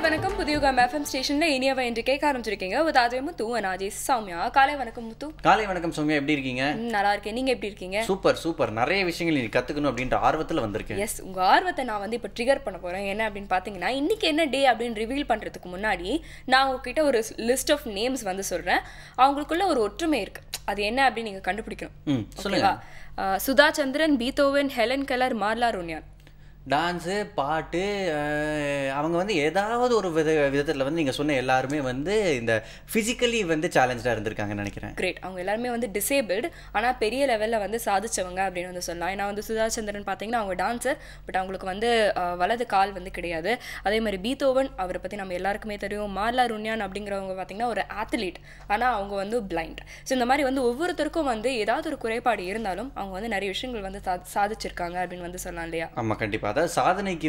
வணக்கம். புதியுகம் எஃப்எம் ஸ்டேஷன்ல இனியவ என்று கேட்க ஆரம்பிச்சிருக்கீங்க. உதாதே முத்து அனாஜி சௌமியா. காலை வணக்கம் முத்து. காலை வணக்கம் சௌமியா, எப்படி இருக்கீங்க? நல்லா இருக்கேன். நீங்க எப்படி இருக்கீங்க? Super super. நிறைய விஷயங்கள் நீ கத்துக்கணும் அப்படின்ற ஆர்வத்துல வந்திருக்கேன். எஸ், உங்க ஆர்வத்தை நான் இப்போ ட்ரிகர் பண்ண போறேன். என்ன அப்படின்னு பாத்தீங்கன்னா, இன்னைக்கு என்ன டே அப்படின்னு ரிவீல் பண்றதுக்கு முன்னாடி நான் உங்ககிட்ட ஒரு லிஸ்ட் ஆஃப் நேம்ஸ் சொல்றேன். அவங்களுக்குள்ள ஒரு ஒற்றுமை இருக்கு. அது என்ன அப்படின்னு நீங்க கண்டுபிடிக்கணும். சொல்லுங்க. சுதா சந்திரன், பீத்தோவன், ஹெலன் கெல்லர், மார்லா ரோனியான். டான்ஸு, பாட்டு, அவங்க ஏதாவது ஒரு விதத்தில் நீங்கள் சொன்ன எல்லாருமே இந்த ஃபிசிக்கலி சேலஞ்சாக இருந்திருக்காங்கன்னு நினைக்கிறேன். கிரேட். அவங்க எல்லாருமே டிசேபிள்டு, ஆனால் பெரிய லெவலில் சாதிச்சவங்க அப்படின்னு சொல்லலாம். ஏன்னா சுதா சந்திரன் பார்த்தீங்கன்னா அவங்க டான்ஸர், பட் அவங்களுக்கு வலது கால் கிடையாது. அதே மாதிரி பீத்தோவன், அவரை பற்றி நம்ம எல்லாருக்குமே தெரியும். மார்லா ருன்யான் அப்படிங்கிறவங்க பார்த்தீங்கன்னா ஒரு ஆத்லீட், ஆனால் அவங்க பிளைண்ட். ஸோ இந்த மாதிரி ஒவ்வொருத்தருக்கும் ஏதாவது ஒரு குறைபாடு இருந்தாலும் அவங்க நிறைய விஷயங்கள் சாதிச்சிருக்காங்க அப்படின்னு சொல்லலாம் இல்லையா? ஆமாம், கண்டிப்பாக. அதாவது சாதனைக்கு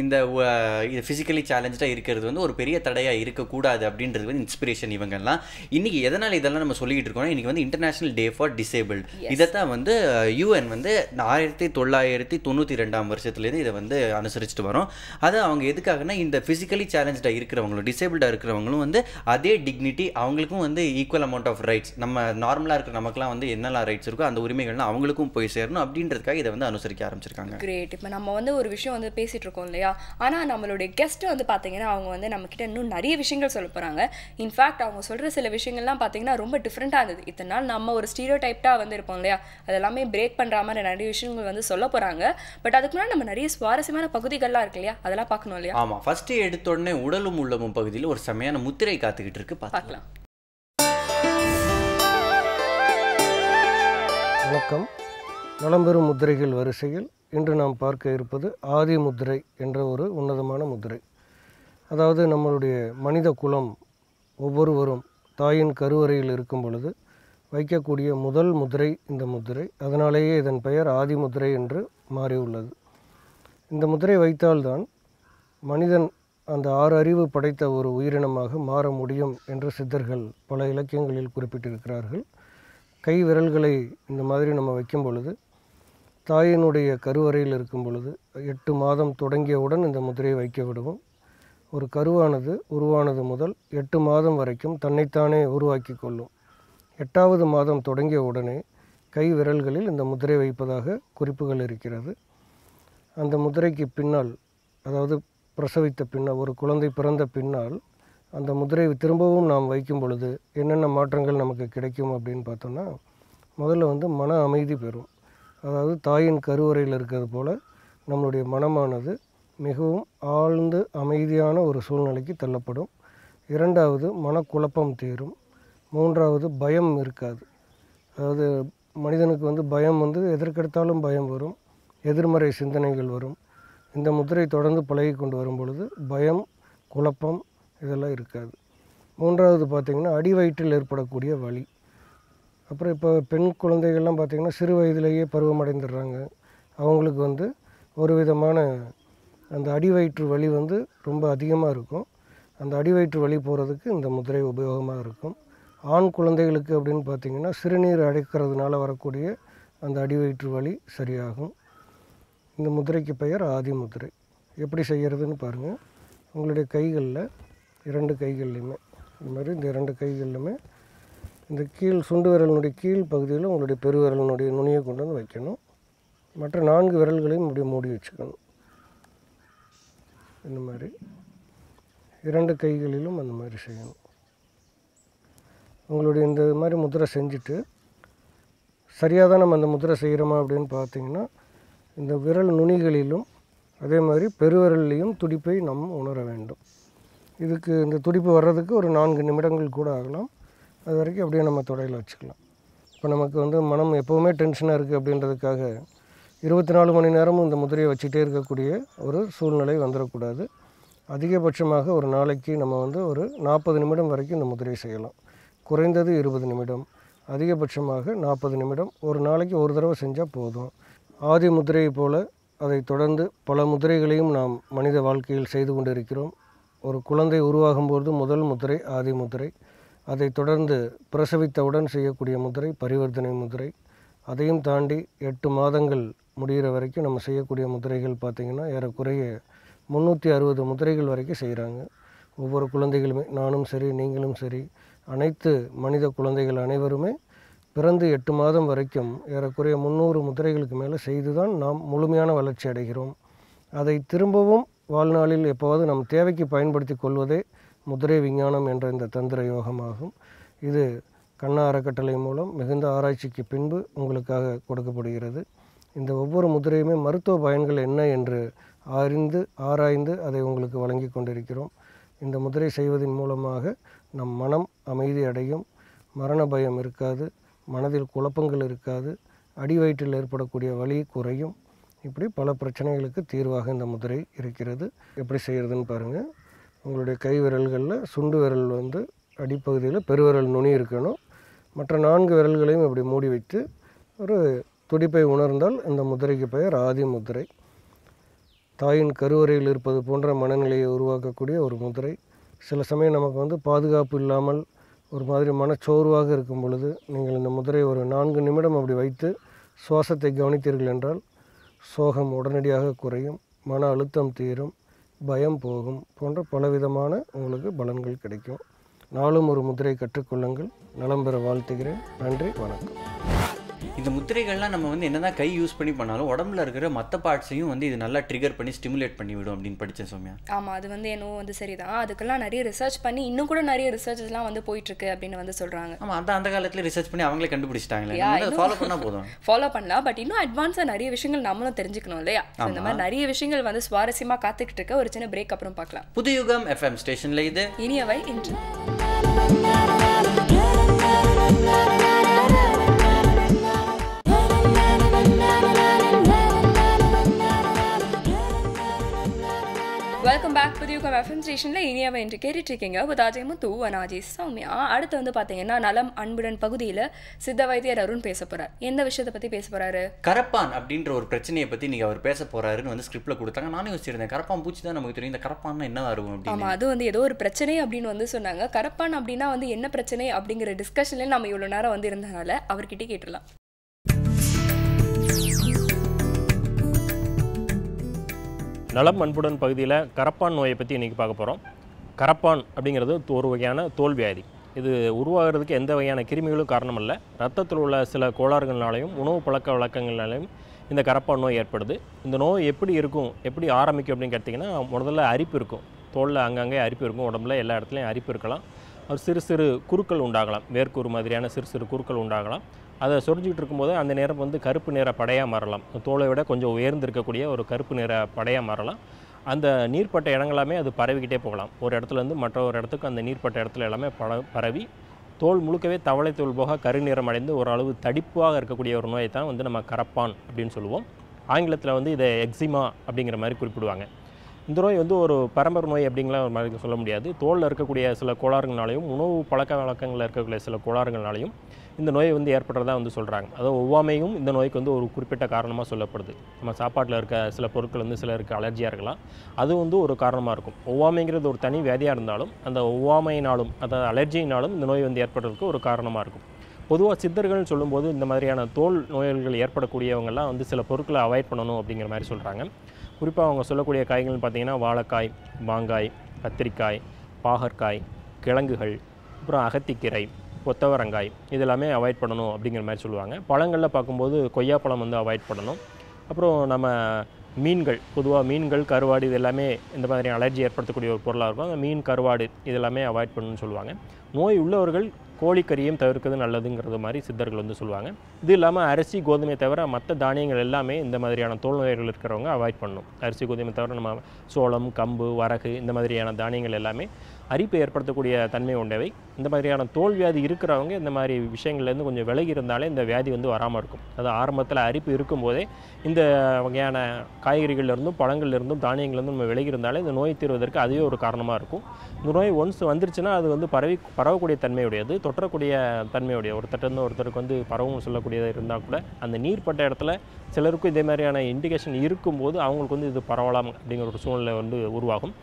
இந்த ஃபிசிக்கலி சேலஞ்சாக இருக்கிறது ஒரு பெரிய தடையாக இருக்கக்கூடாது அப்படின்றது இன்ஸ்பிரேஷன் இவங்கெல்லாம். இன்னைக்கு எதனால் இதெல்லாம் நம்ம சொல்லிக்கிட்டு இருக்கோம், இன்னைக்கு இன்டர்நேஷனல் டே ஃபார் டிசேபிள்ட். இதைத்தான் யூஎன் 1992 வருஷத்துலேருந்து இதை அனுசரிச்சுட்டு வரோம். அது அவங்க எதுக்காகனா, இந்த ஃபிசிக்கலி சேலஞ்சாக இருக்கிறவங்களும் டிசேபிள்டாக இருக்கிறவங்களும் அதே டிக்னிட்டி, அவங்களுக்கும் ஈக்குவல் அமௌண்ட் ஆஃப் ரைட்ஸ், நம்ம நார்மலாக இருக்கிற நமக்குலாம் என்னெல்லாம் ரைட்ஸ் இருக்கோ அந்த உரிமைகள்லாம் அவங்களுக்கும் போய் சேரணும் அப்படின்றதுக்காக இதை அனுசரிக்க ஆரம்பிச்சிருக்காங்க. கிரேட். இப்போ நம்ம ஒரு விஷயம் பேசிட்டு இருக்கோம் இல்லையா, ஆனால் நம்மளுடைய கெஸ்ட் பார்த்தீங்கன்னா அவங்க நம்ம கிட்ட இன்னும் நிறைய விஷயங்கள் சொல்ல போறாங்க. இன்ஃபேக்ட் அவங்க சொல்ற சில விஷயங்கள்லாம் பார்த்தீங்கன்னா ரொம்ப டிஃப்ரெண்டாக இருந்தது. இத்தனை நாள் நம்ம ஒரு ஸ்டீரியோ டைப்டாக இருப்போம் இல்லையா, அதெல்லாமே பிரேக் பண்ற மாதிரி நிறைய விஷயங்கள் சொல்ல போறாங்க. பட் அதுக்கு முன்னாடி நம்ம நிறைய சுவாரஸ்யமான பகுதிகள்லாம் இருக்கு இல்லையா, அதெல்லாம் பார்க்கணும் இல்லையா? ஆமா, ஃபர்ஸ்ட் எடுத்த உடனே உடலும் உள்ளமும் பகுதியில் ஒரு செமையான முத்திரை காத்துக்கிட்டு இருக்கு, பார்க்கலாம். வணக்கம். நலம்பெறும் முத்திரைகள் வரிசையில் இன்று நாம் பார்க்க இருப்பது ஆதி முத்திரை என்ற ஒரு உன்னதமான முத்திரை. அதாவது நம்மளுடைய மனித குலம் ஒவ்வொருவரும் தாயின் கருவறையில் இருக்கும் பொழுது வைக்கக்கூடிய முதல் முத்திரை இந்த முத்திரை. அதனாலேயே இதன் பெயர் ஆதி முத்திரை என்று மாறியுள்ளது. இந்த முத்திரை வைத்தால்தான் மனிதன் அந்த 6 அறிவு படைத்த ஒரு உயிரினமாக மாற முடியும் என்று சித்தர்கள் பல இலக்கியங்களில் குறிப்பிட்டிருக்கிறார்கள். கை விரல்களை இந்த மாதிரி நம்ம வைக்கும் பொழுது, தாயினுடைய கருவறையில் இருக்கும் பொழுது 8 மாதம் தொடங்கியவுடன் இந்த முத்திரையை வைக்க விடுவோம். ஒரு கருவானது உருவானது முதல் 8 மாதம் வரைக்கும் தன்னைத்தானே உருவாக்கி கொள்ளும். 8வது மாதம் தொடங்கிய உடனே கை விரல்களில் இந்த முத்திரை வைப்பதாக குறிப்புகள் இருக்கிறது. அந்த முத்திரைக்கு பின்னால், அதாவது பிரசவித்த பின்னால், ஒரு குழந்தை பிறந்த பின்னால் அந்த முத்திரை திரும்பவும் நாம் வைக்கும் பொழுது என்னென்ன மாற்றங்கள் நமக்கு கிடைக்கும் அப்படின்னு பார்த்தோம்னா, முதல்ல மன அமைதி பெறும். அதாவது தாயின் கருவறையில் இருக்கிறது போல் நம்மளுடைய மனமானது மிகவும் ஆழ்ந்து அமைதியான ஒரு சூழ்நிலைக்கு தள்ளப்படும். 2வது மனக்குழப்பம் தீரும். 3வது பயம் இருக்காது. அதாவது மனிதனுக்கு பயம் எதற்கெடுத்தாலும் பயம் வரும், எதிர்மறை சிந்தனைகள் வரும். இந்த முத்திரை தொடர்ந்து பழகி கொண்டு வரும் பொழுது பயம், குழப்பம் இதெல்லாம் இருக்காது. 3வது பார்த்திங்கன்னா அடிவயிற்றில் ஏற்படக்கூடிய வலி. அப்புறம் இப்போ பெண் குழந்தைகள்லாம் பார்த்திங்கன்னா சிறு வயதிலேயே பருவமடைந்துடுறாங்க. அவங்களுக்கு ஒரு விதமான அந்த அடிவயிற்று வலி ரொம்ப அதிகமாக இருக்கும். அந்த அடிவயிற்று வலி போகிறதுக்கு இந்த முத்திரை உபயோகமாக இருக்கும். ஆண் குழந்தைகளுக்கு அப்படின்னு பார்த்திங்கன்னா சிறுநீர் அடைக்கிறதுனால வரக்கூடிய அந்த அடிவயிற்று வலி சரியாகும். இந்த முத்திரைக்கு பெயர் ஆதி முத்திரை. எப்படி செய்கிறதுன்னு பாருங்கள். உங்களுடைய கைகளில் 2 கைகள்லையுமே இந்த மாதிரி, இந்த 2 கைகள்லையுமே இந்த கீழ் சுண்டு விரலினுடைய கீழ் பகுதியில் உங்களுடைய பெருவிரலினுடைய நுனியை கொண்டு வைக்கணும். மற்ற 4 விரல்களையும் இப்படி மூடி வச்சுக்கணும். இந்த மாதிரி 2 கைகளிலும் அந்த மாதிரி செய்யணும். உங்களுடைய இந்த மாதிரி முத்திரை செஞ்சுட்டு, சரியாக தான் நம்ம அந்த முத்திரை செய்கிறோமா அப்படின்னு பார்த்திங்கன்னா, இந்த விரல் நுனிகளிலும் அதே மாதிரி பெருவிரல்லையும் துடிப்பை நாம் உணர வேண்டும். இதுக்கு இந்த துடிப்பு வர்றதுக்கு ஒரு 4 நிமிடங்கள் கூட ஆகலாம். அது வரைக்கும் அப்படியே நம்ம தொடையில் வச்சுக்கலாம். இப்போ நமக்கு மனம் எப்போவுமே டென்ஷனாக இருக்குது அப்படின்றதுக்காக 24 மணி நேரமும் இந்த முத்திரையை வச்சுட்டே இருக்கக்கூடிய ஒரு சூழ்நிலை வந்துடக்கூடாது. அதிகபட்சமாக ஒரு நாளைக்கு நம்ம ஒரு 40 நிமிடம் வரைக்கும் இந்த முத்திரையை செய்யலாம். குறைந்தது 20 நிமிடம், அதிகபட்சமாக 40 நிமிடம் ஒரு நாளைக்கு ஒரு தடவை செஞ்சால் போதும். ஆதி முத்திரையை போல் அதை தொடர்ந்து பல முத்திரைகளையும் நாம் மனித வாழ்க்கையில் செய்து கொண்டு இருக்கிறோம். ஒரு குழந்தை உருவாகும்போது முதல் முத்திரை ஆதி முத்திரை. அதை தொடர்ந்து பிரசவித்தவுடன் செய்யக்கூடிய முத்திரை பரிவர்த்தனை முத்திரை. அதையும் தாண்டி 8 மாதங்கள் முடிகிற வரைக்கும் நம்ம செய்யக்கூடிய முத்திரைகள் பார்த்திங்கன்னா ஏறக்குறைய 360 முதிரைகள் வரைக்கும் செய்கிறாங்க. ஒவ்வொரு குழந்தைகளுமே, நானும் சரி நீங்களும் சரி, அனைத்து மனித குழந்தைகள் அனைவருமே பிறந்து 8 மாதம் வரைக்கும் ஏறக்குறைய 300 முதிரைகளுக்கு மேலே செய்து தான் நாம் முழுமையான வளர்ச்சி அடைகிறோம். அதை திரும்பவும் வாழ்நாளில் எப்போவாவது நம் தேவைக்கு பயன்படுத்தி கொள்வதே முதிரை விஞ்ஞானம் என்ற இந்த தந்திர யோகமாகும். இது கண்ணா அறக்கட்டளை மூலம் மிகுந்த ஆராய்ச்சிக்கு பின்பு உங்களுக்காக கொடுக்கப்படுகிறது. இந்த ஒவ்வொரு முதிரையுமே மருத்துவ பயன்கள் என்ன என்று ஆராய்ந்து அதை உங்களுக்கு வழங்கி கொண்டிருக்கிறோம். இந்த முதிரை செய்வதன் மூலமாக நம் மனம் அமைதி அடையும், மரண பயம் இருக்காது, மனதில் குழப்பங்கள் இருக்காது, அடி வயிற்றில் ஏற்படக்கூடிய வலி குறையும். இப்படி பல பிரச்சனைகளுக்கு தீர்வாக இந்த முதிரை இருக்கிறது. எப்படி செய்கிறதுன்னு பாருங்கள். உங்களுடைய கை விரல்களில் சுண்டு விரல் அடிப்பகுதியில் பெருவிரல் நுனி இருக்கணும். மற்ற 4 விரல்களையும் இப்படி மூடி வைத்து ஒரு துடிப்பை உணர்ந்தால் இந்த முதிரைக்கு பெயர் ஆதி முதிரை. தாயின் கருவறையில் இருப்பது போன்ற மனநிலையை உருவாக்கக்கூடிய ஒரு முதிரை. சில சமயம் நமக்கு பாதுகாப்பு இல்லாமல் ஒரு மாதிரி மனச்சோர்வாக இருக்கும் பொழுது நீங்கள் இந்த முதிரை ஒரு 4 நிமிடம் அப்படி வைத்து சுவாசத்தை கவனித்தீர்கள் என்றால் சோகம் உடனடியாக குறையும், மன அழுத்தம் தீரும், பயம் போகும் போன்ற பலவிதமான உங்களுக்கு பலன்கள் கிடைக்கும். நாளும் ஒரு முதிரை கற்றுக்கொள்ளுங்கள். நலம் பெற வாழ்த்துகிறேன். நன்றி, வணக்கம். இந்த முத்திரைகள்லாம் நம்ம என்னதான் கை யூஸ் பண்ணி பண்ணாலும் உடம்புல இருக்கிற மற்ற பார்ட்ஸையும் இது நல்லா ட்ரிகர் பண்ணி ஸ்டிமுலேட் பண்ணி விடும் அப்படின்னு படித்தேன் சௌமியா. ஆமாம், அது என்னவோ சரிதான். அதுக்கெல்லாம் நிறைய ரிசர்ச் பண்ணி இன்னும் கூட நிறைய ரிசர்ச்லாம் போயிட்டுருக்கு அப்படின்னு சொல்கிறாங்க. ஆமாம், அந்த காலத்தில் ரிசர்ச் பண்ணி அவங்களே கண்டுபிடிச்சிட்டாங்களே, ஃபாலோ பண்ணால் போதும். ஃபாலோ பண்ணலாம், பட் இன்னும் அட்வான்ஸாக நிறைய விஷயங்கள் நம்மளும் தெரிஞ்சுக்கணும் இல்லையா? இந்த மாதிரி நிறைய விஷயங்கள் சுவாரஸ்யமாக காத்துக்கிட்டு இருக்க. ஒரு சின்ன பிரேக் அப்புறம் பார்க்கலாம். புதுயுகம் FM ஸ்டேஷனில் இது இனியவை இன்று. வெல்கம் பேக் புதுயுகம் FM ஸ்டேஷனில் இனியாவை என்று கேட்டுட்ருக்கீங்க. உதாஜை முத்து அனாஜி சௌமியா. அடுத்து பார்த்தீங்கன்னா நலம் அன்புடன் பகுதியில் சித்த வைத்தியர் அருண் பேச போகிறார். எந்த விஷயத்தை பற்றி பேச போகிறாரு? கரப்பான் அப்படின்ற ஒரு பிரச்சனையை பற்றி நீங்கள் அவர் பேச போகிறாருன்னு ஸ்கிரிப்டில் கொடுத்தாங்க. நானும் யோசிச்சிருந்தேன், கரப்பான் பூச்சி தான் நமக்கு தெரியும், இந்த கரப்பான்னா என்ன இருக்கும் அப்படின்னு. ஆமாம், அது ஏதோ ஒரு பிரச்சனை அப்படின்னு சொன்னாங்க. கரப்பான் அப்படின்னா என்ன பிரச்சனை அப்படிங்கிற டிஸ்கஷன்லேயே நம்ம இவ்வளோ நேரம் இருந்தனால அவர்கிட்ட கேட்டுடலாம். நலம் அன்புடன் பகுதியில் கரப்பான் நோயை பற்றி இன்றைக்கி பார்க்க போகிறோம். கரப்பான் அப்படிங்கிறது ஒரு வகையான தோல் வியாதி. இது உருவாகிறதுக்கு எந்த வகையான கிருமிகளும் காரணம் இல்லை. ரத்தத்தில் உள்ள சில கோளாறுகள்னாலையும் உணவு பழக்க வழக்கங்கள்னாலையும் இந்த கரப்பான் நோய் ஏற்படுது. இந்த நோய் எப்படி இருக்கும், எப்படி ஆரம்பிக்கும் அப்படின்னு கேட்டிங்கன்னா, முதல்ல அரிப்பு இருக்கும். தோலில் அங்கங்கே அரிப்பு இருக்கும், உடம்புல எல்லா இடத்துலையும் அரிப்பு இருக்கலாம். ஒரு சிறு சிறு குருக்கள் உண்டாகலாம், வேர்க்கூறு மாதிரியான சிறு சிறு குருக்கள் உண்டாகலாம். அதை சொரிஞ்சிக்கிட்டு இருக்கும்போது அந்த நேரம் கருப்பு நிற படையாக மாறலாம். தோலை விட கொஞ்சம் உயர்ந்திருக்கக்கூடிய ஒரு கருப்பு நிற படையாக மாறலாம். அந்த நீர்ப்பட்ட இடங்களாமே அது பரவிக்கிட்டே போகலாம். ஒரு இடத்துலேருந்து மற்ற ஒரு இடத்துக்கு அந்த நீர்ப்பட்ட இடத்துல எல்லாமே பரவி தோல் முழுக்கவே தவளை தோல் போக கருநிறம் அடைந்து ஓரளவு தடிப்பாக இருக்கக்கூடிய ஒரு நோயை தான் நம்ம கரப்பான் அப்படின்னு சொல்லுவோம். ஆங்கிலத்தில் இதை எக்ஸிமா அப்படிங்கிற மாதிரி குறிப்பிடுவாங்க. இந்த நோய் ஒரு பரம்பரை நோய் அப்படிங்கிற ஒரு மாதிரி சொல்ல முடியாது. தோலில் இருக்கக்கூடிய சில கோளாறுகள்னாலையும் உணவு பழக்க வழக்கங்களில் இருக்கக்கூடிய சில கோளாறுகள்னாலையும் இந்த நோய் ஏற்படுறதா சொல்கிறாங்க. அதாவது ஒவ்வாமையும் இந்த நோய்க்கு ஒரு குறிப்பிட்ட காரணமாக சொல்லப்படுது. நம்ம சாப்பாட்டில் இருக்க சில பொருட்கள் சிலருக்கு அலர்ஜியாக இருக்கலாம், அது ஒரு காரணமாக இருக்கும். ஒவ்வாமைங்கிறது ஒரு தனி வியாதியாக இருந்தாலும் அந்த ஒவ்வாமையினாலும் அதாவது அலர்ஜியினாலும் இந்த நோய் ஏற்படுறதுக்கு ஒரு காரணமாக இருக்கும். பொதுவாக சித்தர்கள் சொல்லும்போது இந்த மாதிரியான தோல் நோய்கள் ஏற்படக்கூடியவங்கெல்லாம் சில பொருட்களை அவாய்ட் பண்ணணும் அப்படிங்கிற மாதிரி சொல்கிறாங்க. குறிப்பாக அவங்க சொல்லக்கூடிய காய்கள்னு பார்த்திங்கன்னா வாழைக்காய், மாங்காய், கத்திரிக்காய், பாகற்காய், கிழங்குகள், அப்புறம் அகத்திக்கீரை, கொத்தவரங்காய் இதெல்லாமே அவாய்ட் பண்ணணும் அப்படிங்கிற மாதிரி சொல்லுவாங்க. பழங்களில் பார்க்கும்போது கொய்யாப்பழம் அவாய்ட் பண்ணணும். அப்புறம் நம்ம மீன்கள், பொதுவாக மீன்கள், கருவாடு இது எல்லாமே இந்த மாதிரி அலர்ஜி ஏற்படுத்தக்கூடிய ஒரு பொருளாக இருக்கும். அந்த மீன், கருவாடு இதெல்லாமே அவாய்ட் பண்ணணும்னு சொல்லுவாங்க. நோய் உள்ளவர்கள் கோழிக்கறியும் தவிர்க்கிறது நல்லதுங்கிறது மாதிரி சித்தர்கள் சொல்லுவாங்க. இது இல்லாமல் அரிசி, கோதுமை தவிர மற்ற தானியங்கள் எல்லாமே இந்த மாதிரியான தோல் நோய்கள் இருக்கிறவங்க அவாய்ட் பண்ணணும். அரிசி, கோதுமை தவிர நம்ம சோளம், கம்பு, வரகு இந்த மாதிரியான தானியங்கள் எல்லாமே அரிப்பை ஏற்படுத்தக்கூடிய தன்மை உண்டவை. இந்த மாதிரியான தோல் வியாதி இருக்கிறவங்க இந்த மாதிரி விஷயங்கள்லேருந்து கொஞ்சம் விலகி இருந்தாலே இந்த வியாதி வராமல் இருக்கும். அது ஆரம்பத்தில் அரிப்பு இருக்கும்போதே இந்த வகையான காய்கறிகள்லேருந்தும் பழங்கள்லேருந்தும் தானியங்கள்லேருந்தும் நம்ம விலகி இருந்தாலே இந்த நோய் தீர்வதற்கு அதுவே ஒரு காரணமாக இருக்கும். இந்த நோய் ஒன்ஸ் வந்துருச்சுன்னா அது பரவக்கூடிய தன்மையுடையது, தொற்றக்கூடிய தன்மையுடைய. ஒருத்தருந்து ஒருத்தருக்கு பரவும் சொல்லக்கூடியது இருந்தால் கூட அந்த நீர்ப்பட்ட இடத்துல சிலருக்கும் இதே மாதிரியான இண்டிகேஷன் இருக்கும்போது அவங்களுக்கு இது பரவலாம் அப்படிங்கிற ஒரு சூழ்நிலை உருவாகும்.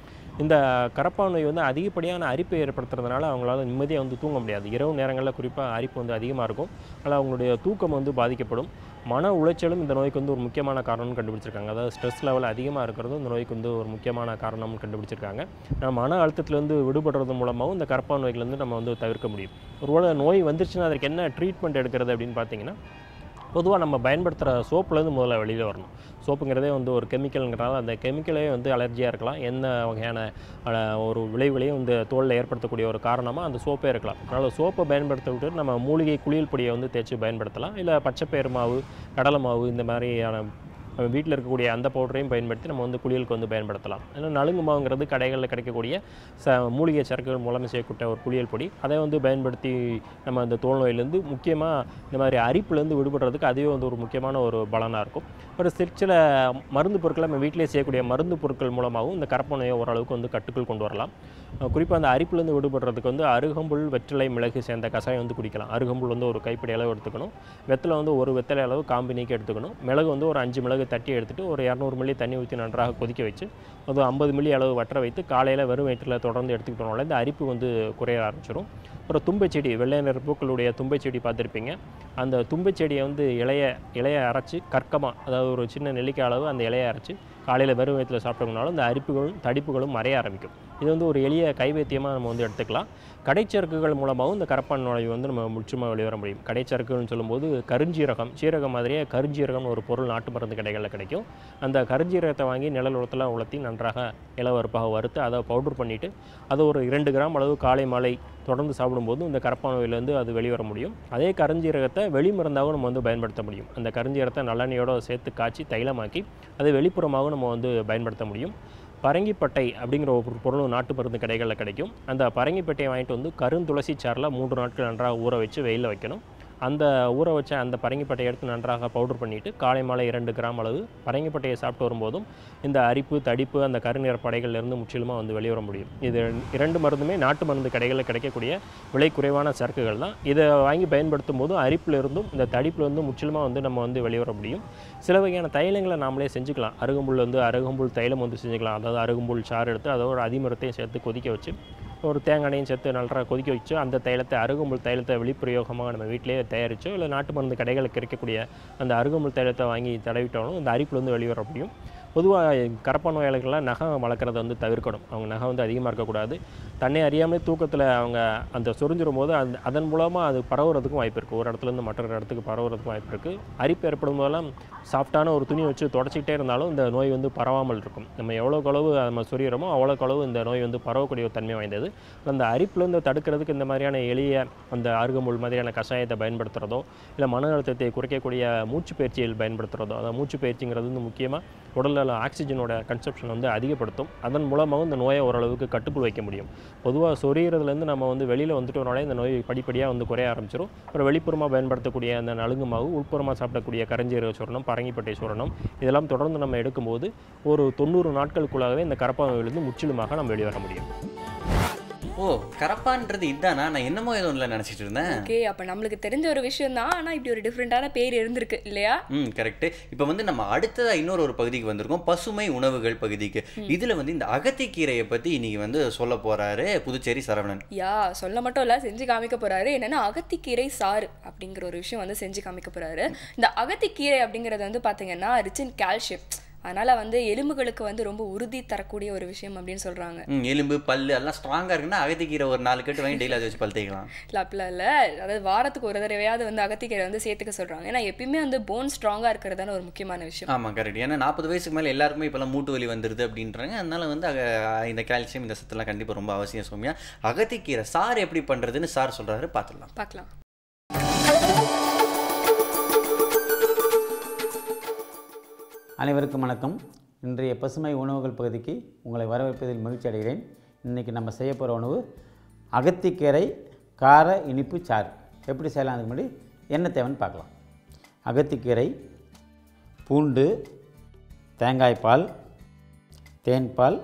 இந்த கரப்பான் நோய் அதிகப்படியான அரிப்பை ஏற்படுத்துறதுனால அவங்களால நிம்மதியாக தூங்க முடியாது. இரவு நேரங்களில் குறிப்பாக அரிப்பு அதிகமாக இருக்கும். அதனால் அவங்களுடைய தூக்கம் பாதிக்கப்படும். மன உளைச்சலும் இந்த நோய்க்கு வந்து ஒரு முக்கியமான காரணம்னு கண்டுபிடிச்சிருக்காங்க. அதாவது ஸ்ட்ரெஸ் லெவல் அதிகமாக இருக்கிறது இந்த நோய்க்கு வந்து ஒரு முக்கியமான காரணம்னு கண்டுபிடிச்சிருக்காங்க. நம்ம மன அழுத்தத்திலேருந்து விடுபடுறது மூலமாகவும் இந்த கரப்பான் நோய்கள்லேருந்து நம்ம வந்து தவிர்க்க முடியும். ஒருவேளை நோய் வந்துருச்சுன்னா அதற்கு என்ன ட்ரீட்மெண்ட் எடுக்கிறது அப்படின்னு பார்த்தீங்கன்னா, பொதுவாக நம்ம பயன்படுத்துகிற சோப்புலேருந்து முதல்ல வெளியில் வரணும். சோப்புங்கிறதே வந்து ஒரு கெமிக்கலுங்கிறனால அந்த கெமிக்கலே வந்து அலர்ஜியாக இருக்கலாம். என்ன வகையான ஒரு விளைவுகளையும் இந்த தோலில் ஏற்படுத்தக்கூடிய ஒரு காரணமாக அந்த சோப்பே இருக்கலாம். அதனால் சோப்பை பயன்படுத்த விட்டு நம்ம மூலிகை குளியல் பொடியை வந்து தேய்ச்சி பயன்படுத்தலாம். இல்லை பச்சைப்பயிறு மாவு, கடலை மாவு இந்த மாதிரியான வீட்டில் இருக்கக்கூடிய அந்த பவுடரையும் பயன்படுத்தி நம்ம வந்து குளியலுக்கு வந்து பயன்படுத்தலாம். ஏன்னா நலுங்கு மாவுங்கிறது கடைகளில் கிடைக்கக்கூடிய மூலிகை சரக்குகள் மூலமாக செய்யக்கூடிய ஒரு குளியல் பொடி. அதை வந்து பயன்படுத்தி நம்ம அந்த தோல் நோயிலேருந்து முக்கியமாக இந்த மாதிரி அரிப்புலேருந்து விடுபடுறதுக்கு அதுவே வந்து ஒரு முக்கியமான ஒரு பலனாக இருக்கும். ஒரு சில மருந்து பொருட்களை நம்ம வீட்டிலே செய்யக்கூடிய மருந்து பொருட்கள் மூலமாகவும் இந்த கரப்பான் நோயை ஓரளவுக்கு வந்து கட்டுக்குள் கொண்டு வரலாம். குறிப்பாக அந்த அரிப்புலேருந்து விடுபடுறதுக்கு வந்து அருகம்புல், வெற்றிலை, மிளகு சேர்ந்த கஷாயம் வந்து குடிக்கலாம். அருகம்புல் வந்து ஒரு கைப்பிடி அளவு எடுத்துக்கணும். வெத்தலை வந்து ஒரு வெத்தலை அளவு காம்பு நீக்கி எடுத்துக்கணும். மிளகு வந்து ஒரு 5 மிளகு தட்டி எடுத்துகிட்டு ஒரு 200 மில்லி தண்ணி ஊற்றி நன்றாக கொதிக்க வச்சு அது 50 மில்லி அளவு வற்ற வைத்து காலையில் வெறும் வயிற்றில் தொடர்ந்து எடுத்துக்கிட்டோம்னால இந்த அரிப்பு வந்து குறைய ஆரம்பிச்சிடும். அப்புறம் தும்பைச்செடி, வெள்ளை நிற பூக்களுடைய தும்பைச்செடி பார்த்துருப்பீங்க. அந்த தும்பைச்செடியை வந்து இலையை அரைச்சி கற்கமாக, அதாவது ஒரு சின்ன நெல்லிக்காய் அளவு அந்த இலையை அரைச்சி காலையில் வெறும் வயிற்றில் சாப்பிட்டோம்னாலும் இந்த அரிப்புகளும் தடிப்புகளும் மறைய ஆரம்பிக்கும். இது வந்து ஒரு எளிய கைவைத்தியமாக நம்ம வந்து எடுத்துக்கலாம். கடைச்சரக்குகள் மூலமாகவும் இந்த கரப்பான் நோய் வந்து நம்ம முற்றிலுமாக வெளிவர முடியும். கடைச்சரக்குகள்னு சொல்லும்போது கருஞ்சீரகம், சீரகம் மாதிரியே கருஞ்சீரகம்னு ஒரு பொருள் நாட்டு மருந்து கடைகளில் கிடைக்கும். அந்த கருஞ்சீரகத்தை வாங்கி நிழல் உரத்தில் உலர்த்தி நன்றாக இளவறுப்பாக வறுத்து அதை பவுடர் பண்ணிவிட்டு அதை ஒரு 2 கிராம் அளவு காலை மாலை தொடர்ந்து சாப்பிடும்போது இந்த கரப்பான் நோயிலேருந்து அது வெளிவர முடியும். அதே கருஞ்சீரகத்தை வெளிமருந்தாகவும் நம்ம வந்து பயன்படுத்த முடியும். அந்த கருஞ்சீரகத்தை நல்லெண்ணெயோடு சேர்த்து காய்ச்சி தைலமாக்கி அதை வெளிப்புறமாகவும் நம்ம வந்து பயன்படுத்த முடியும். பரங்கிப்பட்டை அப்படிங்கிற ஒரு பொருளும் நாட்டு மருந்து கடைகளில் கிடைக்கும். அந்த பரங்கிப்பட்டையை வாங்கிட்டு வந்து கருந்துளசி சாறில் 3 நாட்கள் நன்றாக ஊற வச்சு வெயிலில் வைக்கணும். அந்த ஊற வச்ச அந்த பரங்கிப்பட்டையை எடுத்து நன்றாக பவுடர் பண்ணிவிட்டு காலை மாலை 2 கிராம் அளவு பரங்கிப்பட்டையை சாப்பிட்டு வரும்போதும் இந்த அரிப்பு, தடிப்பு, அந்த கருநிற படைகள்லேருந்து முற்றிலுமாக வந்து வெளிவர முடியும். இது 2 மருந்துமே நாட்டு மருந்து கடைகளில் கிடைக்கக்கூடிய விலை குறைவான சரக்குகள் தான். இதை வாங்கி பயன்படுத்தும் போதும் அரிப்பிலிருந்தும் இந்த தடிப்பிலிருந்தும் முற்றிலுமாக வந்து நம்ம வந்து வெளிவர முடியும். சில வகையான தைலங்களை நாமளே செஞ்சுக்கலாம். அருகம்புல் வந்து அருகம்புல் தைலம் வந்து செஞ்சுக்கலாம். அதாவது அருகம்புல் சாறு எடுத்து அதோட அதிமரத்தையும் சேர்த்து கொதிக்க வச்சு ஒரு தேங்காயையும் சேர்த்து நல்லா கொதிக்க வச்சு அந்த தைலத்தை, அருகம்புல் தைலத்தை வெளிப்பிரயோகமாக நம்ம வீட்டிலேயே தயாரிச்சோ இல்லை நாட்டு மருந்து கடைகளுக்கு கிடைக்கக்கூடிய அந்த அருகம்புல் தைலத்தை வாங்கி தடவிட்டாலும் இந்த அரிப்புல வந்து வெளிவர முடியும். பொதுவாக கரப்பான் நோயாளிகள்லாம் நகம் வளர்க்குறத வந்து தவிர்க்கணும். அவங்க நகம் வந்து அதிகமாக இருக்கக்கூடாது. தன்னை அறியாமலே தூக்கத்தில் அவங்க அந்த சொரிஞ்சிடும் போது அதன் மூலமாக அது பரவுறதுக்கும் வாய்ப்பு இருக்குது. ஒரு இடத்துலேருந்து மற்றொரு இடத்துக்கு பரவுறதுக்கும் வாய்ப்பு இருக்குது. அரிப்பு ஏற்படும் போதெல்லாம் சாஃப்டான ஒரு துணி வச்சு தொடச்சிக்கிட்டே இருந்தாலும் இந்த நோய் வந்து பரவாமல் இருக்கும். நம்ம எவ்வளோக்கு அளவு நம்ம சொரியிறோமோ அவ்வளோக்கு அளவு இந்த நோய் வந்து பரவக்கூடிய ஒரு தன்மை வாய்ந்தது. அந்த அரிப்புலேருந்து தடுக்கிறதுக்கு இந்த மாதிரியான எளிய அந்த அருகம்புல் மாதிரியான கஷாயத்தை பயன்படுத்துகிறதோ இல்லை மன அழுத்தத்தை குறைக்கக்கூடிய மூச்சு பயிற்சியில் பயன்படுத்துகிறதோ, அதாவது மூச்சு பயிற்சிங்கிறது வந்து முக்கியமாக உடலில் ஆக்சிஜனோட கன்சப்ஷன் வந்து அதிகப்படுத்தும். அதன் மூலமாகவும் இந்த நோயை ஓரளவுக்கு கட்டுக்குள் வைக்க முடியும். பொதுவாக சொரியிறதுலேருந்து நம்ம வந்து வெளியில் வந்துட்டோம்னாலே இந்த நோய் படிப்படியாக வந்து குறைய ஆரம்பிச்சிடும். அப்புறம் வெளிப்புறமாக பயன்படுத்தக்கூடிய அந்த நலுங்கு மாவு, உட்புறமாக சாப்பிடக்கூடிய கருஞ்சீரக சூரணம், பரங்கிப்பட்டை சூரணம் இதெல்லாம் தொடர்ந்து நம்ம எடுக்கும்போது ஒரு 90 நாட்களுக்குள்ளாகவே இந்த கரப்பான் நோயிலிருந்து முற்றிலுமாக நம்ம வெளிவர முடியும். ஓ, கரப்பான்றது இதானா? நான் என்னமோ ஏதோ இல்லை நினச்சிட்டு இருந்தேன். ஓகே, அப்போ நம்மளுக்கு தெரிஞ்ச ஒரு விஷயம் தான், ஆனால் இப்படி ஒரு டிஃப்ரெண்டான பேர் இருந்திருக்கு இல்லையா? கரெக்ட். இப்போ வந்து நம்ம அடுத்ததாக இன்னொரு பகுதிக்கு வந்திருக்கோம், பசுமை உணவுகள் பகுதிக்கு. இதில் வந்து இந்த அகத்திக்கீரையை பற்றி இன்னைக்கு வந்து சொல்ல போறாரு புதுச்சேரி சரவணன். சொல்ல மட்டும் இல்லை, செஞ்சு காமிக்க போறாரு. என்னன்னா அகத்திக்கீரை சாறு அப்படிங்கிற ஒரு விஷயம் வந்து செஞ்சு காமிக்க போறாரு. இந்த அகத்திக்கீரை அப்படிங்கிறது வந்து பார்த்தீங்கன்னா ரிச் இன் கால்சியம். அதனால வந்து எலும்புகளுக்கு வந்து ரொம்ப உறுதி தரக்கூடிய ஒரு விஷயம் அப்படின்னு சொல்றாங்க. எலும்பு பல்லு எல்லாம் ஸ்ட்ராங்கா இருக்குன்னா அகத்திக்கீரை ஒரு 4 கட்டு வாங்கி டெய்லி அதை வச்சு பல் தேய்க்கலாம். இல்ல, அதாவது வாரத்துக்கு ஒரு தடவையாவது வந்து அகத்திக்கீரை வந்து சேர்த்துக்க சொல்றாங்க. ஏன்னா எப்பயுமே வந்து போன் ஸ்ட்ராங்கா இருக்கிறதான ஒரு முக்கியமான விஷயம். ஆமா, கரெக்ட். ஏன்னா 40 வயசுக்கு மேலே எல்லாருக்குமே இப்பெல்லாம் மூட்டு வலி வந்துருது அப்படின்றாங்க. அதனால வந்து இந்த கால்சியம், இந்த சத்துலாம் கண்டிப்பா ரொம்ப அவசியம். சோமியா, அகத்திக்கீரை சாறு எப்படி பண்றதுன்னு சார் சொல்றாரு, பார்க்கலாம். அனைவருக்கும் வணக்கம். இன்றைய பசுமை உணவுகள் பகுதிக்கு உங்களை வரவேற்பதில் மகிழ்ச்சி அடைகிறேன். இன்றைக்கி நம்ம செய்ய போகிற உணவு அகத்திக்கீரை கார இனிப்பு சாறு. எப்படி செய்யலாம் அதுக்கு முன்னாடி என்ன தேவைன்னு பார்க்கலாம். அகத்திக்கீரை, பூண்டு, தேங்காய் பால், தேன் பால்,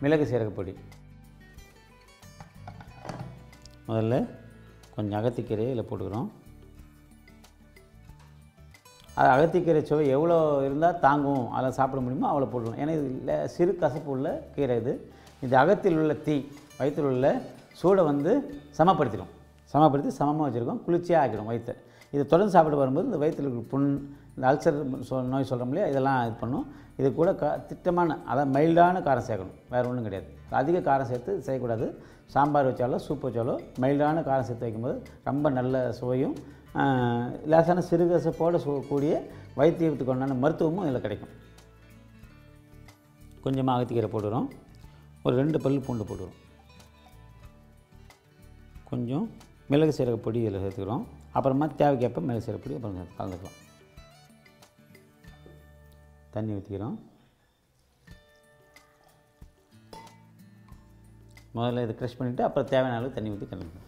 மிளகு சீரகப்பொடி. முதல்ல கொஞ்சம் அகத்திக்கீரையை இதில் போட்டுக்கிறோம். அது அகத்திக்கீரை சுவை எவ்வளோ இருந்தால் தாங்கும், அதில் சாப்பிட முடியுமோ அவ்வளோ போட்டுக்கணும். ஏன்னா இது இல்லை சிறு கசப்பு உள்ள கீரை. இது அகத்தில் உள்ள தீ, வயிற்றில் உள்ள சூடை வந்து சமப்படுத்தி சமமாக வச்சுருக்கோம். குளிர்ச்சியாக ஆக்கிடும் வயிற்றை. இது தொடர்ந்து சாப்பிட்டு வரும்போது இந்த வயிற்றில் இருக்கிற புண், இந்த அல்சர் நோய் சொல்கிறோம் இல்லையா, இதெல்லாம் இது பண்ணும். இது கூட திட்டமான, அதாவது மைல்டான காரம் சேர்க்கணும், வேறு ஒன்றும் கிடையாது. அதிக காரம் சேர்த்து செய்யக்கூடாது. சாம்பார் வச்சாலோ சூப் வச்சாலோ மைல்டான காரம் சேர்த்து வைக்கும்போது ரொம்ப நல்ல சுவையும் லேசான சிறுகசப்போடு கூடிய வைத்தியத்துக்கு உண்டான மருத்துவமும் இதில் கிடைக்கும். கொஞ்சமாக அகத்திக்கீரை போட்டுக்கிறோம். ஒரு 2 பல் பூண்டு போட்டுக்கிறோம். கொஞ்சம் மிளகு சீரக பொடி இதில் சேர்த்துக்கிறோம். அப்புறமா தேவைக்கேற்ப மிளகு சீரக பொடி அப்புறம் கலந்துக்கலாம். தண்ணி ஊற்றிக்கிறோம். முதல்ல இதை க்ரஷ் பண்ணிவிட்டு அப்புறம் தேவையான அளவு தண்ணி ஊற்றி கலந்துக்கலாம்.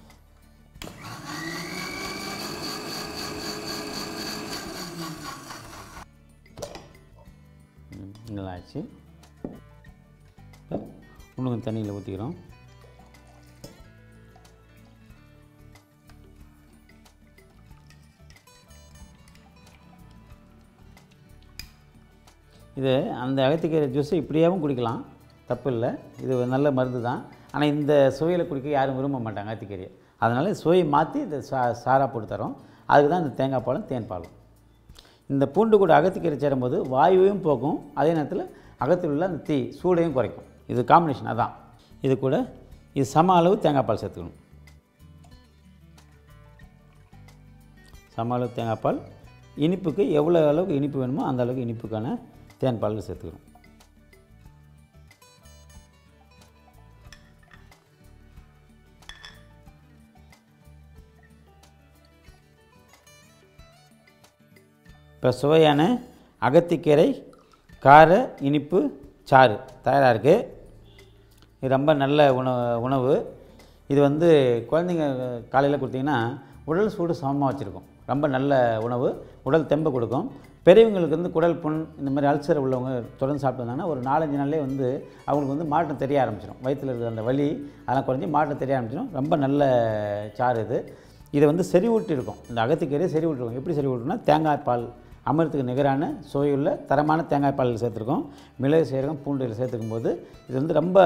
நல்லா ஆச்சு. இன்னும் கொஞ்சம் தண்ணியில் ஊற்றிக்கிறோம். இது அந்த அகத்திக்கீரை ஜூஸை இப்படியாகவும் குடிக்கலாம், தப்பு இல்லை. இது நல்ல மருந்து தான். ஆனால் இந்த சுவையில் குடிக்க யாரும் விரும்ப மாட்டாங்க அகத்திக்கீரையை. அதனால் சுவையை மாற்றி இந்த சாராக போட்டு தரோம். அதுக்கு தான் இந்த தேங்காய் பாலும் தேன் பாலும். இந்த பூண்டு கூட அகத்திக்கீரை சேரும்போது வாயுவையும் போக்கும், அதே நேரத்தில் அகத்தில் உள்ள அந்த சூடையும் குறைக்கும். இது காம்பினேஷன். அதான் இது கூட இது சம அளவு தேங்காய் பால் சேர்த்துக்கணும். சம அளவு தேங்காய் பால். இனிப்புக்கு எவ்வளோ அளவுக்கு இனிப்பு வேணுமோ அந்த அளவுக்கு இனிப்புக்கான தேன் பால் சேர்த்துக்கணும். இப்போ சுவையான அகத்திக்கீரை கார இனிப்பு சாறு தயாராக இருக்குது. இது ரொம்ப நல்ல உணவு. இது வந்து குழந்தைங்க காலையில் கொடுத்தீங்கன்னா உடல் சூடு சமமாக வச்சுருக்கும். ரொம்ப நல்ல உணவு, உடல் தெம்பை கொடுக்கும். பெரியவங்களுக்கு வந்து குடல் புண் இந்த மாதிரி அல்சர் உள்ளவங்க தொடர்ந்து சாப்பிட்டு வந்தாங்கன்னா ஒரு 4-5 நாள்லேயே வந்து அவங்களுக்கு வந்து மாற்றம் தெரிய ஆரம்பிச்சிடும். வயிற்றில் இருக்கிற அந்த வலி அதெல்லாம் குறைஞ்சி மாற்றம் தெரிய ஆரம்பிச்சிடும். ரொம்ப நல்ல சாறு இது. இதை வந்து செறிவூட்டி இருக்கும். இந்த அகத்திக்கீரை செறிவூட்டி இருக்கும். எப்படி செறிவூட்டுனா தேங்காய் பால் அமிர்தத்துக்கு நிகரான சுவையுள்ள தரமான தேங்காய் பால் சேர்த்துருக்கோம். மிளகு சீரகம் பூண்டு சேர்த்துக்கும் போது இது வந்து ரொம்ப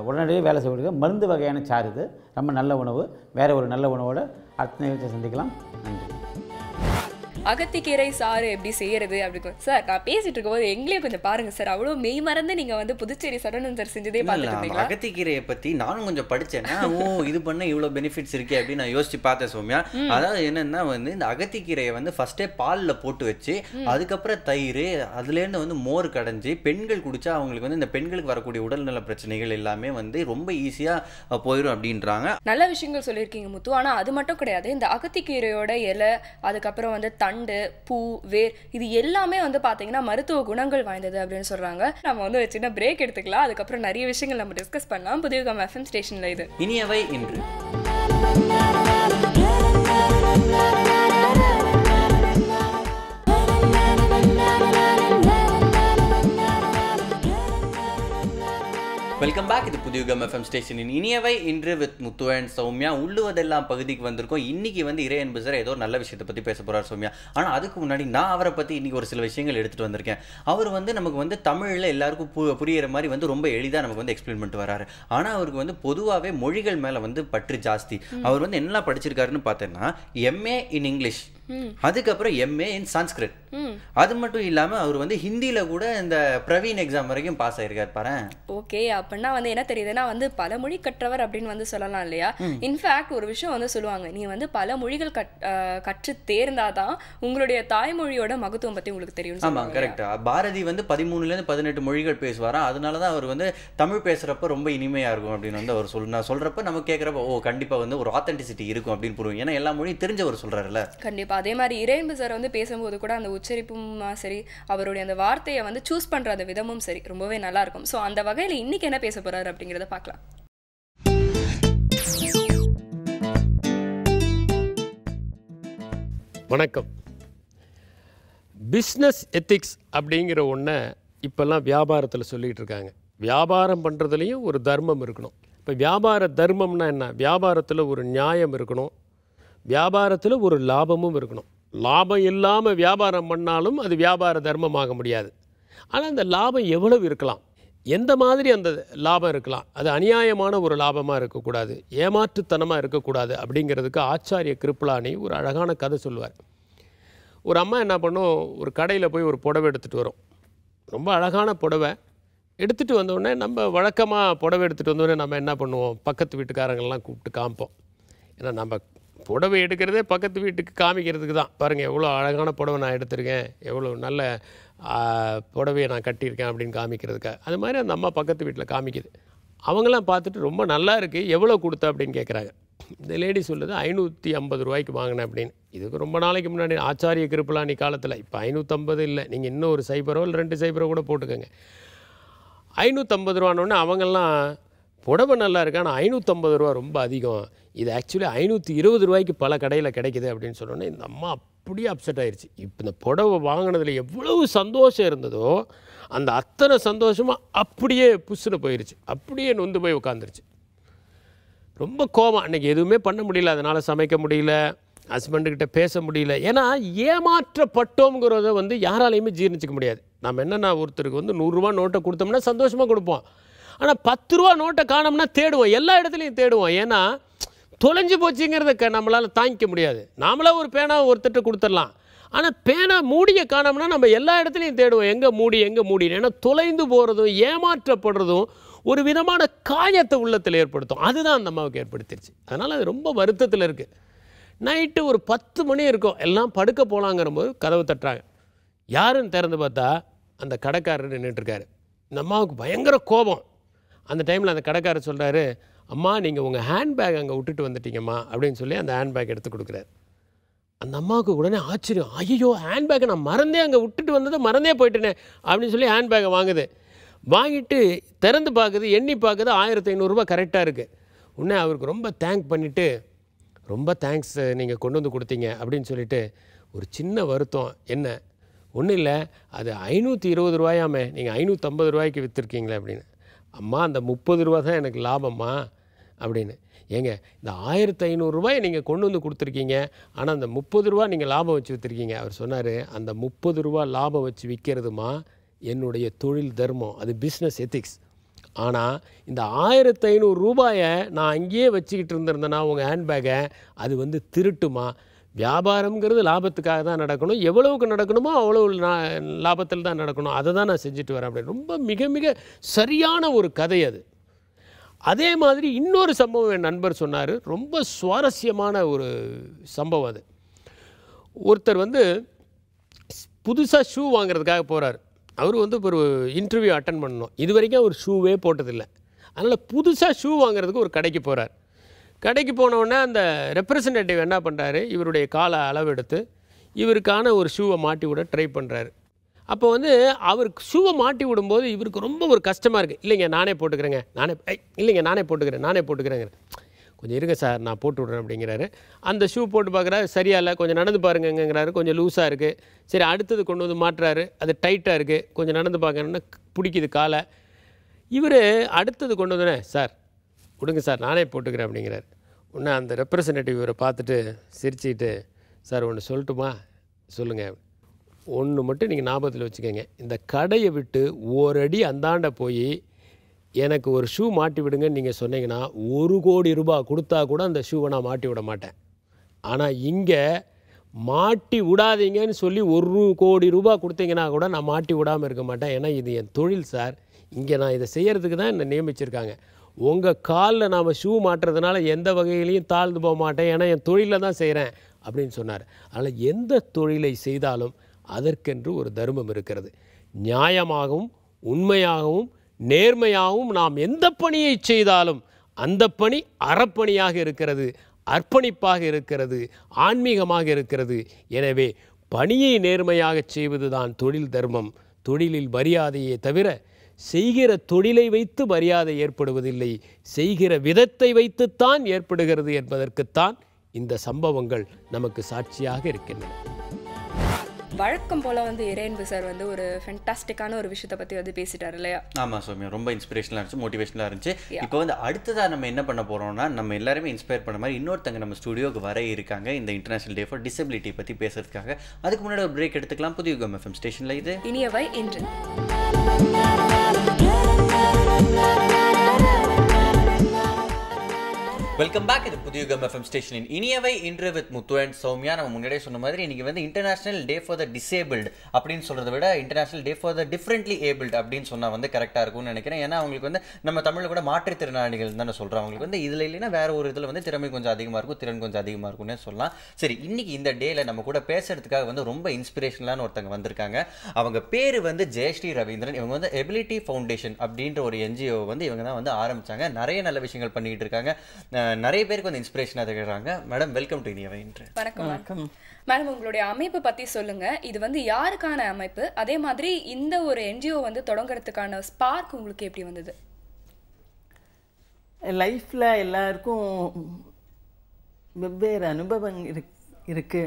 உடனடியே வேலை செய்யக்கூடிய மருந்து வகையான சாறு. இது ரொம்ப நல்ல உணவு. வேறு ஒரு நல்ல உணவோடு அடுத்த நிகழ்ச்சியை சந்திக்கலாம். நன்றி. அகத்திக்கீரை சாறு எப்படி செய்யறது அப்படி சார் நான் பேசிட்டு இருக்கும்போது எங்களையும் கொஞ்சம் பாருங்க சார். அவ்வளோ மெய் மறந்து நீங்க வந்து புதுச்சேரி சரவணன் சார் செஞ்சதே பார்த்துருக்கீங்களா? அகத்திக்கீரையை பத்தி நானும் கொஞ்சம் படிச்சேன்னா இது பண்ண இவ்வளவு பெனிஃபிட்ஸ் இருக்கே அப்படின்னு நான் யோசிச்சு பார்த்தேன் சௌமியா. அதாவது என்னன்னா வந்து இந்த அகத்திக்கீரையை வந்து ஃபர்ஸ்டே பால்ல போட்டு வச்சு அதுக்கப்புறம் தயிர் அதுலேருந்து வந்து மோர் கடைஞ்சி பெண்கள் குடிச்சா அவங்களுக்கு வந்து இந்த பெண்களுக்கு வரக்கூடிய உடல்நல பிரச்சனைகள் எல்லாமே வந்து ரொம்ப ஈஸியா போயிடும் அப்படின்றாங்க. நல்ல விஷயங்கள் சொல்லியிருக்கீங்க முத்து. ஆனா அது மட்டும் கிடையாது. இந்த அகத்திக்கீரையோட இலை, அதுக்கப்புறம் வந்து தண்டு, பூ, வேர், இது எல்லாமே வந்து பாத்தீங்கன்னா மருத்துவ குணங்கள் வாய்ந்தது அப்படின்னு சொல்றாங்க. நம்ம வந்து ஒரு சின்ன பிரேக் எடுத்துக்கலாம். அதுக்கப்புறம் நிறைய விஷயங்கள் நம்ம டிஸ்கஸ் பண்ணலாம். புதியகம் FM ஸ்டேஷன்ல இது இனியவை இன்று. Welcome back. இது புதியகம் FM ஸ்டேஷனின் இனியவை இன்று வித் முத்து அண்ட் சௌமியா. உள்ளுவதெல்லாம் பகுதிக்கு வந்திருக்கோம். இன்னைக்கு வந்து இறை அன்பு சார் ஏதோ நல்ல விஷயத்தை பற்றி பேச போகிறார் சௌமியா. ஆனால் அதுக்கு முன்னாடி நான் அவரை பற்றி இன்னைக்கு ஒரு சில விஷயங்கள் எடுத்துகிட்டு வந்திருக்கேன். அவர் வந்து நமக்கு வந்து தமிழில் எல்லாருக்கும் புரியிற மாதிரி வந்து ரொம்ப எளிதாக நமக்கு வந்து எக்ஸ்பிளைன் பண்ணிட்டு வராரு. ஆனால் அவருக்கு வந்து பொதுவாகவே மொழிகள் மேலே வந்து பற்று ஜாஸ்தி. அவர் வந்து என்ன படிச்சிருக்காருன்னு பார்த்தேன்னா MA இன் இங்கிலீஷ், அதுக்கப்புறம் MA இன் சான்ஸ்கிரிட். அது மட்டும் இல்லாமல் அவர் வந்து ஹிந்தியில் கூட இந்த பிரவீன் எக்ஸாம் வரைக்கும் பாஸ் ஆயிருக்காரு பாரு. ஓகே, அப்படின்னா வந்து என்ன தெரியுதுன்னா வந்து பல மொழி கற்றவர் அப்படின்னு வந்து சொல்லலாம் இல்லையா? இன்ஃபேக்ட் ஒரு விஷயம் வந்து சொல்லுவாங்க, நீ வந்து பல மொழிகள் கற்று தேர்ந்தாதான் உங்களுடைய தாய்மொழியோட மகத்துவம் பத்தி உங்களுக்கு தெரியும். ஆமா, கரெக்டா. பாரதி வந்து 13 to 18 மொழிகள் பேசுவாராம். அதனாலதான் அவர் வந்து தமிழ் பேசுறப்ப ரொம்ப இனிமையா இருக்கும் அப்படின்னு வந்து அவர் சொல்றப்ப நம்ம கேட்கறப்ப கண்டிப்பா வந்து ஒரு ஆத்தென்டிசிட்டி இருக்கும் அப்படின்னு புரியும். ஏன்னா எல்லா மொழியும் தெரிஞ்சவர் சொல்றாருல்ல. கண்டிப்பா. அதே மாதிரி இறையன்பு சார் வந்து பேசும்போது கூட அந்த உச்சரிப்பும் சரி, அவருடைய அந்த வார்த்தையை வந்து சூஸ் பண்ற அந்த விதமும் சரி ரொம்பவே நல்லா இருக்கும். ஸோ அந்த வகையில் இன்னைக்கு என்ன பேச போறாரு அப்படிங்கிறத பார்க்கலாம். வணக்கம். பிஸ்னஸ் எத்திக்ஸ் அப்படிங்கிற ஒன்றை இப்போல்லாம் வியாபாரத்தில் சொல்லிகிட்டு இருக்காங்க. வியாபாரம் பண்ணுறதுலேயும் ஒரு தர்மம் இருக்கணும். இப்போ வியாபார தர்மம்னா என்ன? வியாபாரத்தில் ஒரு நியாயம் இருக்கணும், வியாபாரத்தில் ஒரு லாபமும் இருக்கணும். லாபம் இல்லாமல் வியாபாரம் பண்ணாலும் அது வியாபார தர்மமாக முடியாது. ஆனால் அந்த லாபம் எவ்வளவு இருக்கலாம்? எந்த மாதிரி அந்த லாபம் இருக்கலாம், அது அநியாயமான ஒரு லாபமாக இருக்கக்கூடாது, ஏமாற்றுத்தனமாக இருக்கக்கூடாது அப்படிங்கிறதுக்கு ஆச்சாரிய கிருப்பலானி ஒரு அழகான கதை சொல்லுவார். ஒரு அம்மா என்ன பண்ணும், ஒரு கடையில் போய் ஒரு புடவை எடுத்துகிட்டு வரும். ரொம்ப அழகான புடவை எடுத்துகிட்டு வந்தோடனே, நம்ம வழக்கமாக புடவை எடுத்துகிட்டு வந்தோடனே நம்ம என்ன பண்ணுவோம், பக்கத்து வீட்டுக்காரங்கள்லாம் கூப்பிட்டு காமிப்போம். ஏன்னா நம்ம புடவை எடுக்கிறதே பக்கத்து வீட்டுக்கு காமிக்கிறதுக்கு தான். பாருங்கள் எவ்வளோ அழகான புடவை நான் எடுத்திருக்கேன், எவ்வளோ நல்ல புடவையை நான் கட்டியிருக்கேன் அப்படின்னு காமிக்கிறதுக்காக. அது மாதிரி அந்த அம்மா பக்கத்து வீட்டில் காமிக்குது. அவங்களாம் பார்த்துட்டு ரொம்ப நல்லா இருக்குது, எவ்வளோ கொடுத்த அப்படின்னு கேட்குறாங்க. இந்த லேடி சொல்லுது 550 ரூபாய்க்கு வாங்கினேன் அப்படின்னு. இதுக்கு ரொம்ப நாளைக்கு முன்னாடி ஆச்சாரிய கிருப்பலானி காலத்தில். இப்போ 550 இல்லை, நீங்கள் இன்னும் ஒரு 0 இல்லை 2 0 கூட போட்டுக்கோங்க. 550 ரூபானோடனே அவங்கெல்லாம் புடவை நல்லா இருக்கு, ஆனால் 550 ரூபா ரொம்ப அதிகம், இது ஆக்சுவலி 520 ரூபாய்க்கு பல கடையில் கிடைக்குது அப்படின்னு சொன்னோன்னே இந்த அம்மா அப்படியே அப்செட் ஆயிடுச்சு. இப்போ இந்த புடவை வாங்கினதில் எவ்வளவு சந்தோஷம் இருந்ததோ அந்த அத்தனை சந்தோஷமாக அப்படியே புஷ்ஷுன்னு போயிடுச்சு, அப்படியே நொந்து போய் உட்காந்துருச்சு. ரொம்ப கோபம். அன்றைக்கி எதுவுமே பண்ண முடியல, அதனால் சமைக்க முடியல, ஹஸ்பண்டுக்கிட்ட பேச முடியல. ஏன்னா ஏமாற்றப்பட்டோங்கிறத வந்து யாராலையுமே ஜீர்ணிச்சிக்க முடியாது. நம்ம என்னென்னா ஒருத்தருக்கு வந்து 100 ரூபா நோட்டை கொடுத்தோம்னா சந்தோஷமாக கொடுப்போம், ஆனால் 10 ரூபா நோட்டை காணோம்னா தேடுவோம், எல்லா இடத்துலையும் தேடுவோம். ஏன்னா தொலைஞ்சு போச்சுங்கிறத நம்மளால் தாங்கிக்க முடியாது. நாமளாக ஒரு பேனாவை ஒருத்தட்ட கொடுத்துடலாம், ஆனால் பேனா மூடியை காணோம்னா நம்ம எல்லா இடத்துலையும் தேடுவோம், எங்கே மூடி எங்கே மூடின்னு. ஏன்னா தொலைந்து போகிறதும் ஏமாற்றப்படுறதும் ஒரு விதமான காயத்தை உள்ளத்தில் ஏற்படுத்தும். அதுதான் அந்த அம்மாவுக்கு ஏற்படுத்திடுச்சு. அதனால் அது ரொம்ப வருத்தத்தில் இருக்குது. நைட்டு ஒரு 10 மணி இருக்கும், எல்லாம் படுக்க போகலாங்கிற போது கதவு தட்டுறாங்க. யாருன்னு திறந்து பார்த்தா அந்த கடைக்காரர் நின்றுட்டுருக்காரு. இந்த அம்மாவுக்கு பயங்கர கோபம். அந்த டைமில் அந்த கடைக்காரர் சொல்கிறாரு, அம்மா நீங்கள் உங்கள் ஹேண்ட்பேக் அங்கே விட்டுட்டு வந்துட்டீங்கம்மா அப்படின்னு சொல்லி அந்த ஹேண்ட்பேக் எடுத்து கொடுக்குறாரு. அந்த அம்மாவுக்கு உடனே ஆச்சரியம், ஐயோ ஹேண்ட்பேக்கை நான் மறந்தே அங்கே விட்டுட்டு வந்ததை மறந்தே போயிட்டேனே அப்படின்னு சொல்லி ஹேண்ட்பேக்கை வாங்குது. வாங்கிட்டு திறந்து பார்க்குது, எண்ணி பார்க்குது, 1500 ரூபா கரெக்டாக இருக்குது. உடனே அவருக்கு ரொம்ப பண்ணிவிட்டு, ரொம்ப தேங்க்ஸ் நீங்கள் கொண்டு வந்து கொடுத்தீங்க அப்படின்னு சொல்லிட்டு ஒரு சின்ன வருத்தம், என்ன ஒன்றும் இல்லை, அது 520 ரூபாயாமே, நீங்கள் 550 ரூபாய்க்கு விற்றுருக்கீங்களே அப்படின்னு. அம்மா அந்த 30 ரூபா தான் எனக்கு லாபம்மா அப்படின்னு. ஏங்க இந்த 1500 ரூபாயை நீங்கள் கொண்டு வந்து கொடுத்துருக்கீங்க, ஆனால் அந்த 30 ரூபா நீங்கள் லாபம் வச்சு விற்றுருக்கீங்க. அவர் சொன்னார், அந்த 30 ரூபா லாபம் வச்சு விற்கிறதுமா என்னுடைய தொழில் தர்மம், அது பிஸ்னஸ் எத்திக்ஸ். ஆனால் இந்த 1500 ரூபாயை நான் அங்கேயே வச்சுக்கிட்டு இருந்திருந்தேன்னா உங்கள் ஹேண்ட்பேக்கை, அது வந்து திருட்டுமா. வியாபாரம்ங்கிறது லாபத்துக்காக தான் நடக்கணும், எவ்வளவுக்கு நடக்கணுமோ அவ்வளோ லாபத்தில் தான் நடக்கணும், அதை தான் நான் செஞ்சுட்டு வரேன் அப்படின்னு. ரொம்ப மிக மிக சரியான ஒரு கதை அது. அதே மாதிரி இன்னொரு சம்பவம் என் நண்பர் சொன்னார், ரொம்ப சுவாரஸ்யமான ஒரு சம்பவம் அது. ஒருத்தர் வந்து புதுசாக ஷூ வாங்குறதுக்காக போகிறார். அவர் வந்து ஒரு இன்டர்வியூ அட்டன் பண்ணணும், இது வரைக்கும் அவர் ஷூவே போட்டதில்லை. அதனால் புதுசாக ஷூ வாங்குறதுக்கு ஒரு கடைக்கு போகிறார். கடைக்கு போனவுடனே அந்த ரெப்ரசன்டேட்டிவ் என்ன பண்ணுறாரு, இவருடைய காலை அளவெடுத்து இவருக்கான ஒரு ஷூவை மாட்டி விட ட்ரை பண்ணுறாரு. அப்போ வந்து அவருக்கு ஷூவை மாட்டி விடும்போது இவருக்கு ரொம்ப ஒரு கஷ்டமாக இருக்குது. இல்லைங்க நானே போட்டுக்கிறேங்க, இல்லைங்க நானே போட்டுக்கிறேங்க, கொஞ்சம் இருங்க சார் நான் போட்டு விட்றேன் அப்படிங்கிறாரு. அந்த ஷூ போட்டு பார்க்குறாரு, சரியா இல்லை, கொஞ்சம் நடந்து பாருங்கங்கிறாரு, கொஞ்சம் லூஸாக இருக்குது. சரி அடுத்தது கொண்டு வந்து மாட்டுறாரு, அது டைட்டாக இருக்குது, கொஞ்சம் நடந்து பார்க்கணுன்னா பிடிக்குது காலை. இவர் அடுத்தது கொண்டு வந்தோடனே, சார் கொடுங்க சார் நானே போட்டுக்கிறேன் அப்படிங்கிறார். உடனே அந்த ரெப்ரசன்டேட்டிவ் இவரை பார்த்துட்டு சிரிச்சுக்கிட்டு, சார் ஒன்று சொல்லட்டுமா, சொல்லுங்கள், ஒன்று மட்டும் நீங்கள் ஞாபகத்தில் வச்சுக்கோங்க, இந்த கடையை விட்டு ஒரு அடி அந்தாண்ட போய் எனக்கு ஒரு ஷூ மாட்டி விடுங்கன்னு நீங்கள் சொன்னீங்கன்னா 1 கோடி ரூபாய் கொடுத்தா கூட அந்த ஷூவை நான் மாட்டி விட மாட்டேன். ஆனால் இங்கே மாட்டி விடாதீங்கன்னு சொல்லி 1 கோடி ரூபாய் கொடுத்தீங்கன்னா கூட நான் மாட்டி விடாமல் இருக்க மாட்டேன். ஏன்னா இது என் தொழில் சார், இங்கே நான் இதை செய்கிறதுக்கு தான் என்னை நியமிச்சிருக்காங்க. உங்கள் காலில் நாம் ஷூ மாட்டுறதுனால எந்த வகையிலையும் தாழ்ந்து போக மாட்டேன், ஏன்னா என் தொழிலில் தான் செய்கிறேன் அப்படின்னு சொன்னார். அதனால் எந்த தொழிலை செய்தாலும் அதற்கென்று ஒரு தர்மம் இருக்கிறது. நியாயமாகவும் உண்மையாகவும் நேர்மையாகவும் நாம் எந்த பணியை செய்தாலும் அந்த பணி அறப்பணியாக இருக்கிறது, அர்ப்பணிப்பாக இருக்கிறது, ஆன்மீகமாக இருக்கிறது. எனவே பணியை நேர்மையாக செய்வதுதான் தொழில் தர்மம். தொழிலில் மரியாதையே தவிர செய்கிற தொழிலை வைத்து மரியாதை ஏற்படுவதில்லை, செய்கிற விதத்தை வைத்துத்தான் ஏற்படுகிறது என்பதற்குத்தான் இந்த சம்பவங்கள் நமக்கு சாட்சியாக இருக்கின்றன. வழக்கம் போல் வந்து இறையன்பு சார் வந்து ஒரு ஃபென்டாஸ்டிக்கான ஒரு விஷயத்தை பற்றி வந்து பேசிட்டார் இல்லையா? ஆமாம் சௌமியா, ரொம்ப இன்ஸ்பிரேஷனாக இருந்துச்சு, மோட்டிவேஷனாக இருந்துச்சு. இப்போ வந்து அடுத்ததாக நம்ம என்ன பண்ண போகிறோம்னா, நம்ம எல்லாருமே இன்ஸ்பயர் பண்ண மாதிரி இன்னொருத்தங்க நம்ம ஸ்டுடியோக்கு வர இருக்காங்க இந்த இன்டர்நேஷனல் டே ஃபார் டிசபிலிட்டி பற்றி பேசுறதுக்காக. அதுக்கு முன்னாடி ஒரு பிரேக் எடுத்துக்கலாம். புதிய யுகம் FM ஸ்டேஷனில் இது இனியவை என்று வெல்கம் பேக். இது புதியுகம் எஃப்எம் ஸ்டேஷனின் இனியவை இன்று வித் முத்து அண்ட் சௌமியா. நம்ம முன்னாடியே சொன்ன மாதிரி இன்னைக்கு வந்து international day for the disabled அப்படின்னு சொல்றதை விட international day for the differently abled அப்படின்னு சொன்னால் வந்து கரெக்டாக இருக்கும்னு நினைக்கிறேன். ஏன்னா அவங்களுக்கு வந்து நம்ம தமிழில் கூட மாற்றுத்திறனாளிகள் தானே சொல்கிறோம். அவங்களுக்கு வந்து இதில் இல்லைன்னா வேற ஒரு இதில் வந்து திறமை கொஞ்சம் அதிகமாக இருக்கும், திறன் கொஞ்சம் அதிகமாக இருக்கும்னே சொல்லலாம். சரி, இன்னைக்கு இந்த டேல நம்ம கூட பேசுறதுக்காக வந்து ரொம்ப இன்ஸ்பிரேஷனலான ஒருத்தங்க வந்திருக்காங்க. அவங்க பேர் வந்து ஜெயஸ்ரீ ரவீந்திரன். இவங்க வந்து எபிலிட்டி ஃபவுண்டேஷன் அப்படின்ற ஒரு என்ஜிஓ வந்து இவங்க தான் வந்து ஆரம்பிச்சாங்க. நிறைய நல்ல விஷயங்கள் பண்ணிட்டு இருக்காங்க. நிறைய பேருக்கு வந்து இன்ஸ்பிரேஷனாக திகழ்றாங்க. மேடம், வெல்கம் டு இனியவை இன்று. வணக்கம் மேடம். உங்களுடைய அமைப்பு பத்தி சொல்லுங்க. இது வந்து யாருக்கான அமைப்பு? அதே மாதிரி இந்த ஒரு என்ஜிஓ வந்து தொடங்குறதுக்கான ஸ்பார்க் உங்களுக்கு எப்படி வந்தது? லைஃப்ல எல்லாருக்கும் வெவ்வேறு அனுபவம் இருக்கு.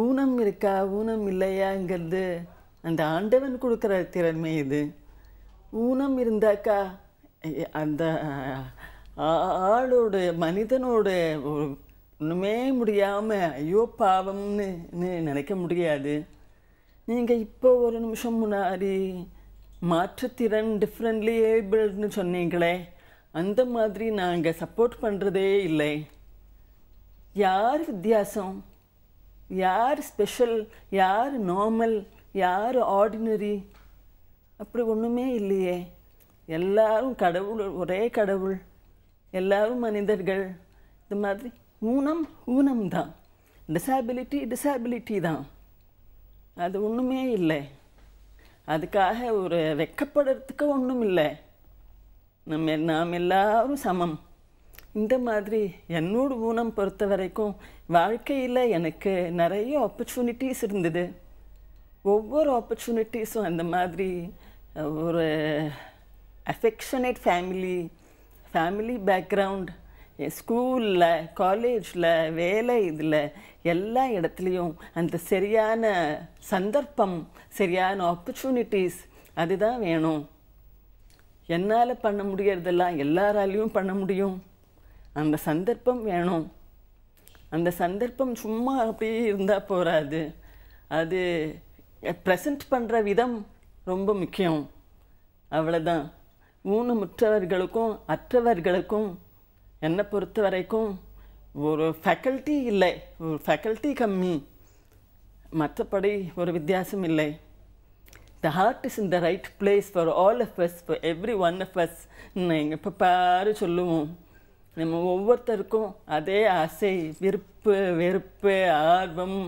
ஊனம் இருக்கா ஊனம் இல்லையாங்கிறது அந்த ஆண்டவன் கொடுக்குற திறமை. இது ஊனம் இருந்தாக்கா அந்த ஆளோட மனிதனோட ஒன்றுமே முடியாமல் ஐயோ பாவம்னு நினைக்க முடியாது. நீங்கள் இப்போ ஒரு நிமிஷம் முன்னாடி மாற்றுத்திறன் டிஃப்ரெண்ட்லி ஏபிள்னு சொன்னீங்களே, அந்த மாதிரி நாங்கள் சப்போர்ட் பண்ணுறதே இல்லை. யார் வித்தியாசம், யார் ஸ்பெஷல், யார் நார்மல், யார் ஆர்டினரி, அப்படி ஒன்றுமே இல்லையே. எல்லாரும் கடவுள், ஒரே கடவுள், எல்லாரும் மனிதர்கள். இந்த மாதிரி ஊனம் தான், டிசபிலிட்டி தான். அது ஒன்றுமே இல்லை. அதுக்காக ஒரு வெக்கப்படுறதுக்கு ஒன்றும் இல்லை. நாம் எல்லாரும் சமம். இந்த மாதிரி என்னோட ஊனம் பொறுத்த வரைக்கும் வாழ்க்கையில் எனக்கு நிறைய ஆப்பர்ச்சுனிட்டிஸ் இருந்தது. ஒவ்வொரு ஆப்பர்ச்சுனிட்டிஸும் அந்த மாதிரி ஒரு அஃபெக்ஷனேட் ஃபேமிலி பேக்ரவுண்ட், ஸ்கூலில், காலேஜில், வேலை, இதில் எல்லா இடத்துலையும் அந்த சரியான சந்தர்ப்பம், சரியான ஆப்பர்ச்சுனிட்டிஸ் அதுதான் வேணும். என்னால் பண்ண முடியறதெல்லாம் எல்லாராலையும் பண்ண முடியும். அந்த சந்தர்ப்பம் வேணும். அந்த சந்தர்ப்பம் சும்மா அப்படியே இருந்தால் போகாது. அது ப்ரெசன்ட் பண்ணுற விதம் ரொம்ப முக்கியம். அவ்வளோதான். ஊனமுற்றவர்களுக்கும் அற்றவர்களுக்கும் என்னை பொறுத்த வரைக்கும் ஒரு ஃபேக்கல்ட்டி இல்லை, ஒரு ஃபேக்கல்ட்டி கம்மி, மற்றபடி ஒரு வித்தியாசம் இல்லை. The heart is in the right place for all of us, for every one of us. எங்கள் இப்போ பாரு சொல்லுவோம். நம்ம ஒவ்வொருத்தருக்கும் அதே ஆசை, விருப்பு, வெறுப்பு, ஆர்வம்,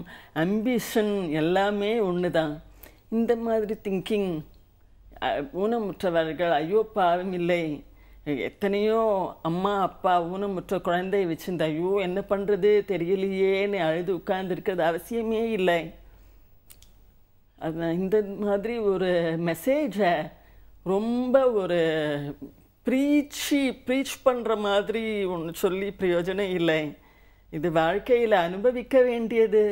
அம்பிஷன் எல்லாமே ஒன்று தான். இந்த மாதிரி திங்கிங் ஊனமுற்றவர்கள் ஐயோ பாவம் இல்லை. எத்தனையோ அம்மா அப்பா ஊனமுற்ற குழந்தை வச்சிருந்த ஐயோ என்ன பண்ணுறது தெரியலையேன்னு அழுது உட்கார்ந்துருக்கிறது அவசியமே இல்லை. அது இந்த மாதிரி ஒரு மெசேஜை ரொம்ப ஒரு ப்ரீச் பண்ணுற மாதிரி ஒன்று சொல்லி பிரயோஜனம் இல்லை. இது வாழ்க்கையில் அனுபவிக்க வேண்டியது.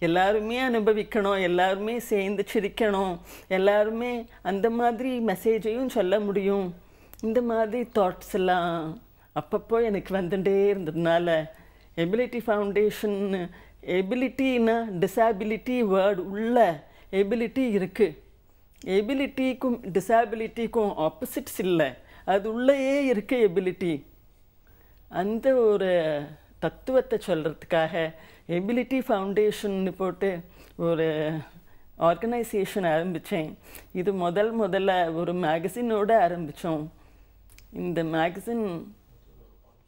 எல்லாருமே அனுபவிக்கணும், எல்லாருமே சேர்ந்து சிரிக்கணும், எல்லாருமே அந்த மாதிரி மெசேஜையும் சொல்ல முடியும். இந்த மாதிரி தாட்ஸ் எல்லாம் அப்பப்போ எனக்கு வந்துட்டே இருந்ததுனால எபிலிட்டி ஃபவுண்டேஷன், எபிலிட்டின்னா டிசபிலிட்டி வேர்டு உள்ள எபிலிட்டி இருக்குது. எபிலிட்டிக்கும் டிசபிலிட்டிக்கும் ஆப்போசிட்ஸ் இல்லை, அது உள்ளேயே இருக்குது எபிலிட்டி. அந்த ஒரு தத்துவத்தை சொல்கிறதுக்காக எபிலிட்டி ஃபவுண்டேஷன் போட்டு ஒரு ஆர்கனைசேஷன் ஆரம்பித்தேன். இது முதல்ல ஒரு மேகசினோடு ஆரம்பித்தோம். இந்த மேகசின்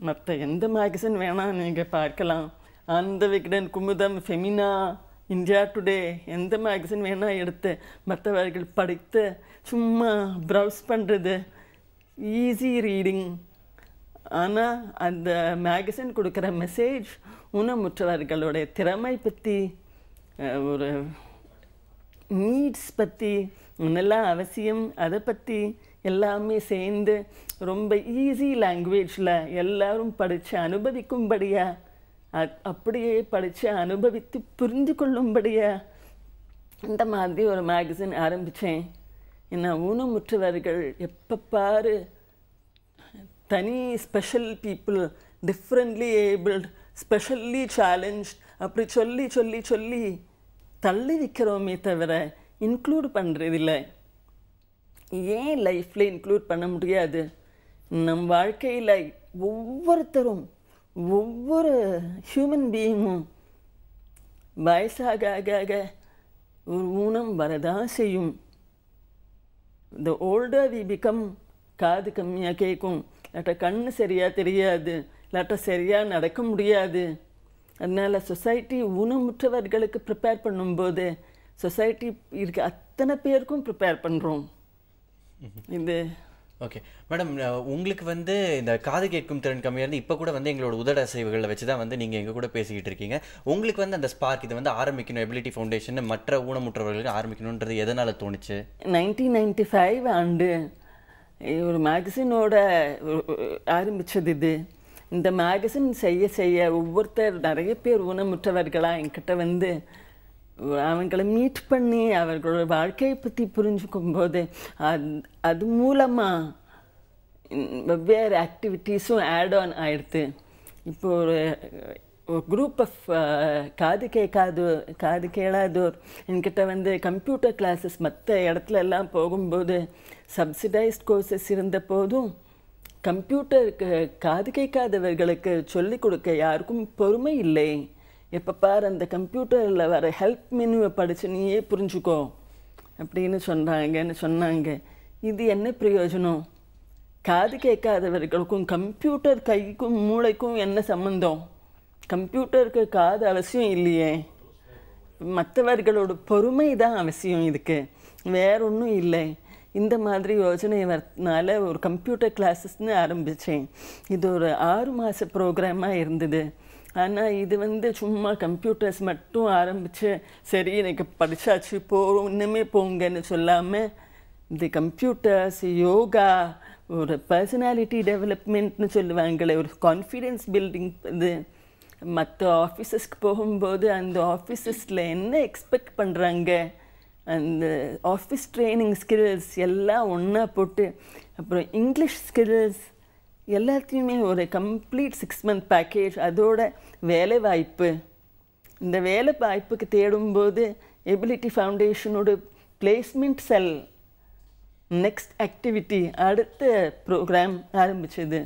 மற்ற எந்த மேகசின் வேணால் நீங்கள் பார்க்கலாம். Ananda Vikatan, Kumudam, Femina, India today, எந்த மேகசின் வேணால் எடுத்து மற்றவர்கள் படித்து சும்மா ப்ரௌஸ் பண்ணுறது, ஈஸி ரீடிங். ஆனால் அந்த மேகசின் கொடுக்குற மெசேஜ் ஊனமுற்றவர்களுடைய திறமை பற்றி, ஒரு நீட்ஸ் பற்றி, என்னெல்லாம் அவசியம் அதை பற்றி எல்லாமே சேர்ந்து ரொம்ப ஈஸி லாங்குவேஜில் எல்லாரும் படித்து அனுபவிக்கும்படியாக, அப்படியே படித்து அனுபவித்து புரிந்து கொள்ளும்படியாக இந்த மாதிரி ஒரு மேகசின் ஆரம்பித்தேன். ஏன்னா ஊனமுற்றவர்கள் எப்போ பாரு தனி special people, differently abled, specially challenge அப்படி சொல்லி சொல்லி சொல்லி தள்ளி வைக்கிறோமே தவிர இன்க்ளூட் பண்ணுறதில்லை. ஏன் லைஃப்பில் இன்க்ளூட் பண்ண முடியாது? நம் வாழ்க்கையில் ஒவ்வொருத்தரும் ஒவ்வொரு ஹியூமன் பீயிங்கும் வயசாக ஆக ஆக ஒரு ஊனம் வரதான் செய்யும். the older we become, காது கம்மியாக கேட்கும், இல்லாட்ட கண்ணு சரியாக தெரியாது, இல்லாட்ட சரியாக நடக்க முடியாது. அதனால் சொசைட்டி ஊனமுற்றவர்களுக்கு ப்ரிப்பேர் பண்ணும்போது சொசைட்டி இருக்க அத்தனை பேருக்கும் ப்ரிப்பேர் பண்ணுறோம். இது ஓகே மேடம், உங்களுக்கு வந்து இந்த காது கேட்கும் திறன் கம்மியாக இருந்து இப்போ கூட வந்து எங்களோட உதட அசைவுகளை வச்சு தான் வந்து நீங்கள் எங்கள் கூட பேசிக்கிட்டு இருக்கீங்க. உங்களுக்கு வந்து அந்த ஸ்பார்க் இதை வந்து ஆரம்பிக்கணும், எபிலிட்டி ஃபவுண்டேஷன் மற்ற ஊனமுற்றவர்களுக்கு ஆரம்பிக்கணுன்றது எதனால் தோணுச்சு? 1995 ஆண்டு ஒரு மேகசினோட ஆரம்பித்தது இது. இந்த மேகசின் செய்ய செய்ய ஒவ்வொருத்தர் நிறைய பேர் ஊனமுற்றவர்களாக என்கிட்ட வந்து அவங்களை மீட் பண்ணி அவர்களோட வாழ்க்கையை பற்றி புரிஞ்சுக்கும் போது அது மூலமாக வெவ்வேறு ஆக்டிவிட்டீஸும் ஆட் ஆன் ஆகிடுது. இப்போ ஒரு குரூப் ஆஃப் காது கேளாதோர் என்கிட்ட வந்து கம்ப்யூட்டர் கிளாஸஸ் மற்ற இடத்துல எல்லாம் போகும்போது சப்சிடைஸ்ட் கோர்சஸ் இருந்த போதும் கம்ப்யூட்டருக்கு காது கேட்காதவர்களுக்கு சொல்லிக் கொடுக்க யாருக்கும் பொறுமை இல்லை. எப்போ பார் அந்த கம்ப்யூட்டரில் வர ஹெல்ப் மெனுவை படித்து நீயே புரிஞ்சுக்கோ அப்படின்னு சொன்னாங்க. இது என்ன பிரயோஜனம்? காது கேட்காதவர்களுக்கும் கம்ப்யூட்டர் கைக்கும் மூளைக்கும் என்ன சம்மந்தம்? கம்ப்யூட்டருக்கு காது அவசியம் இல்லையே, மற்றவர்களோட பொறுமை தான் அவசியம், இதுக்கு வேற ஒன்றும் இல்லை. இந்த மாதிரி யோசனை வரதுனால ஒரு கம்ப்யூட்டர் கிளாஸஸ்ன்னு ஆரம்பித்தேன். இது ஒரு 6 மாத ப்ரோக்ராமாக இருந்தது. ஆனால் இது வந்து சும்மா கம்ப்யூட்டர்ஸ் மட்டும் ஆரம்பித்து சரி எனக்கு படித்தாச்சு போகிறோம் இன்னுமே போங்கன்னு சொல்லாமல் இந்த கம்ப்யூட்டர்ஸ், யோகா, ஒரு பர்சனாலிட்டி டெவலப்மெண்ட்னு சொல்லுவாங்களே, ஒரு கான்ஃபிடென்ஸ் பில்டிங், இது மற்ற ஆஃபீஸஸ்க்கு போகும்போது அந்த ஆஃபீஸஸில் என்ன எக்ஸ்பெக்ட் பண்ணுறாங்க, அந்த ஆஃபீஸ் ட்ரைனிங் ஸ்கில்ஸ் எல்லாம் ஒன்றா போட்டு அப்புறம் இங்கிலீஷ் ஸ்கில்ஸ் எல்லாத்தையுமே ஒரு கம்ப்ளீட் 6 month பேக்கேஜ். அதோட வேலை வாய்ப்பு, இந்த வேலை வாய்ப்புக்கு தேடும்போது எபிலிட்டி ஃபவுண்டேஷனோட பிளேஸ்மெண்ட் செல் நெக்ஸ்ட் ஆக்டிவிட்டி அடுத்த ப்ரோக்ராம் ஆரம்பிச்சது.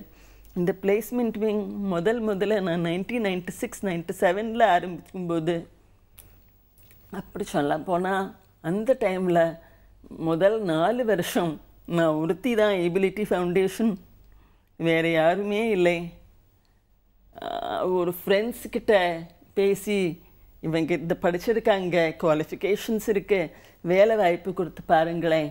இந்த பிளேஸ்மெண்ட் விங் முதல்ல நான் 1996-97 ஆரம்பிக்கும்போது, அப்படி சொல்ல போனால் அந்த டைமில் முதல் 4 வருஷம் நான் ஒருத்தி தான் எபிலிட்டி ஃபவுண்டேஷன், வேறு யாருமே இல்லை. ஒரு ஃப்ரெண்ட்ஸுக்கிட்ட பேசி இவங்க இந்த படிச்சிருக்காங்க, குவாலிஃபிகேஷன்ஸ் இருக்குது, வேலை வாய்ப்பு கொடுத்து பாருங்களேன்.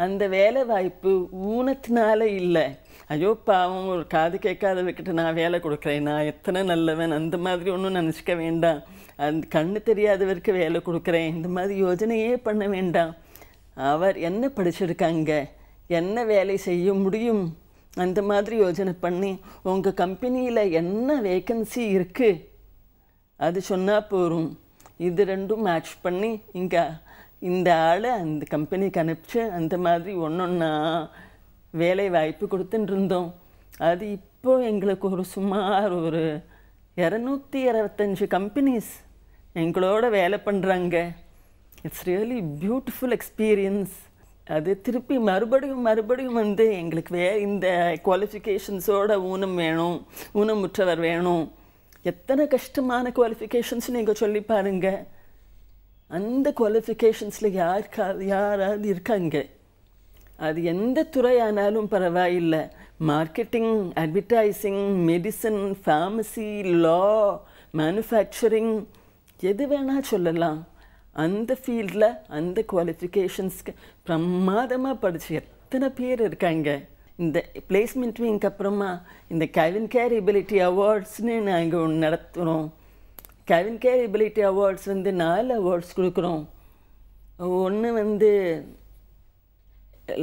அந்த வேலை வாய்ப்பு ஊனத்தினால இல்லை, ஐயோ பாவம் ஒரு காது கேட்காதவர்கிட்ட நான் வேலை கொடுக்குறேன், நான் எத்தனை நல்லவன், அந்த மாதிரி ஒன்றும் நினச்சிக்க வேண்டாம். அந்த கண்ணு தெரியாதவருக்கு வேலை கொடுக்குறேன், இந்த மாதிரி யோஜனையே பண்ண வேண்டாம். அவர் என்ன படிச்சிருக்காங்க, என்ன வேலை செய்ய முடியும், அந்த மாதிரி யோஜனை பண்ணி உங்கள் கம்பெனியில் என்ன வேக்கன்சி இருக்குது அது சொன்னால் போகும். இது ரெண்டும் மேட்ச் பண்ணி இங்கே இந்த ஆளை அந்த கம்பெனிக்கு அனுப்பிச்சு அந்த மாதிரி ஒன்றா வேலை வாய்ப்பு கொடுத்துட்டு இருந்தோம். அது இப்போது எங்களுக்கு ஒரு சுமார் ஒரு 225 கம்பெனிஸ் எங்களோட வேலை பண்ணுறாங்க. It's really beautiful experience. அது திருப்பி மறுபடியும் வந்து எங்களுக்கு இந்த குவாலிஃபிகேஷன்ஸோட ஊனம் வேணும், ஊனமுற்றவர் வேணும். எத்தனை கஷ்டமான குவாலிஃபிகேஷன்ஸ் நீங்கள் சொல்லி பாருங்க. அந்த குவாலிஃபிகேஷன்ஸில் யாராவது இருக்காங்க, அது எந்த துறையானாலும் பரவாயில்லை, மார்க்கெட்டிங், அட்வர்டைசிங், மெடிசன், ஃபார்மசி, லா, மேனுஃபேக்சரிங், எது வேணால் சொல்லலாம். அந்த ஃபீல்டில் அந்த குவாலிஃபிகேஷன்ஸ்க்கு பிரமாதமாக படித்து எத்தனை பேர் இருக்காங்க. இந்த பிளேஸ்மெண்ட் விங்க்கு அப்புறமா இந்த கெவின் கேர் எபிலிட்டி அவார்ட்ஸ்னு நாங்கள் ஒன்று நடத்துகிறோம். கெவின் கேர் எபிலிட்டி அவார்ட்ஸ் வந்து 4 அவார்ட்ஸ் கொடுக்குறோம். ஒன்று வந்து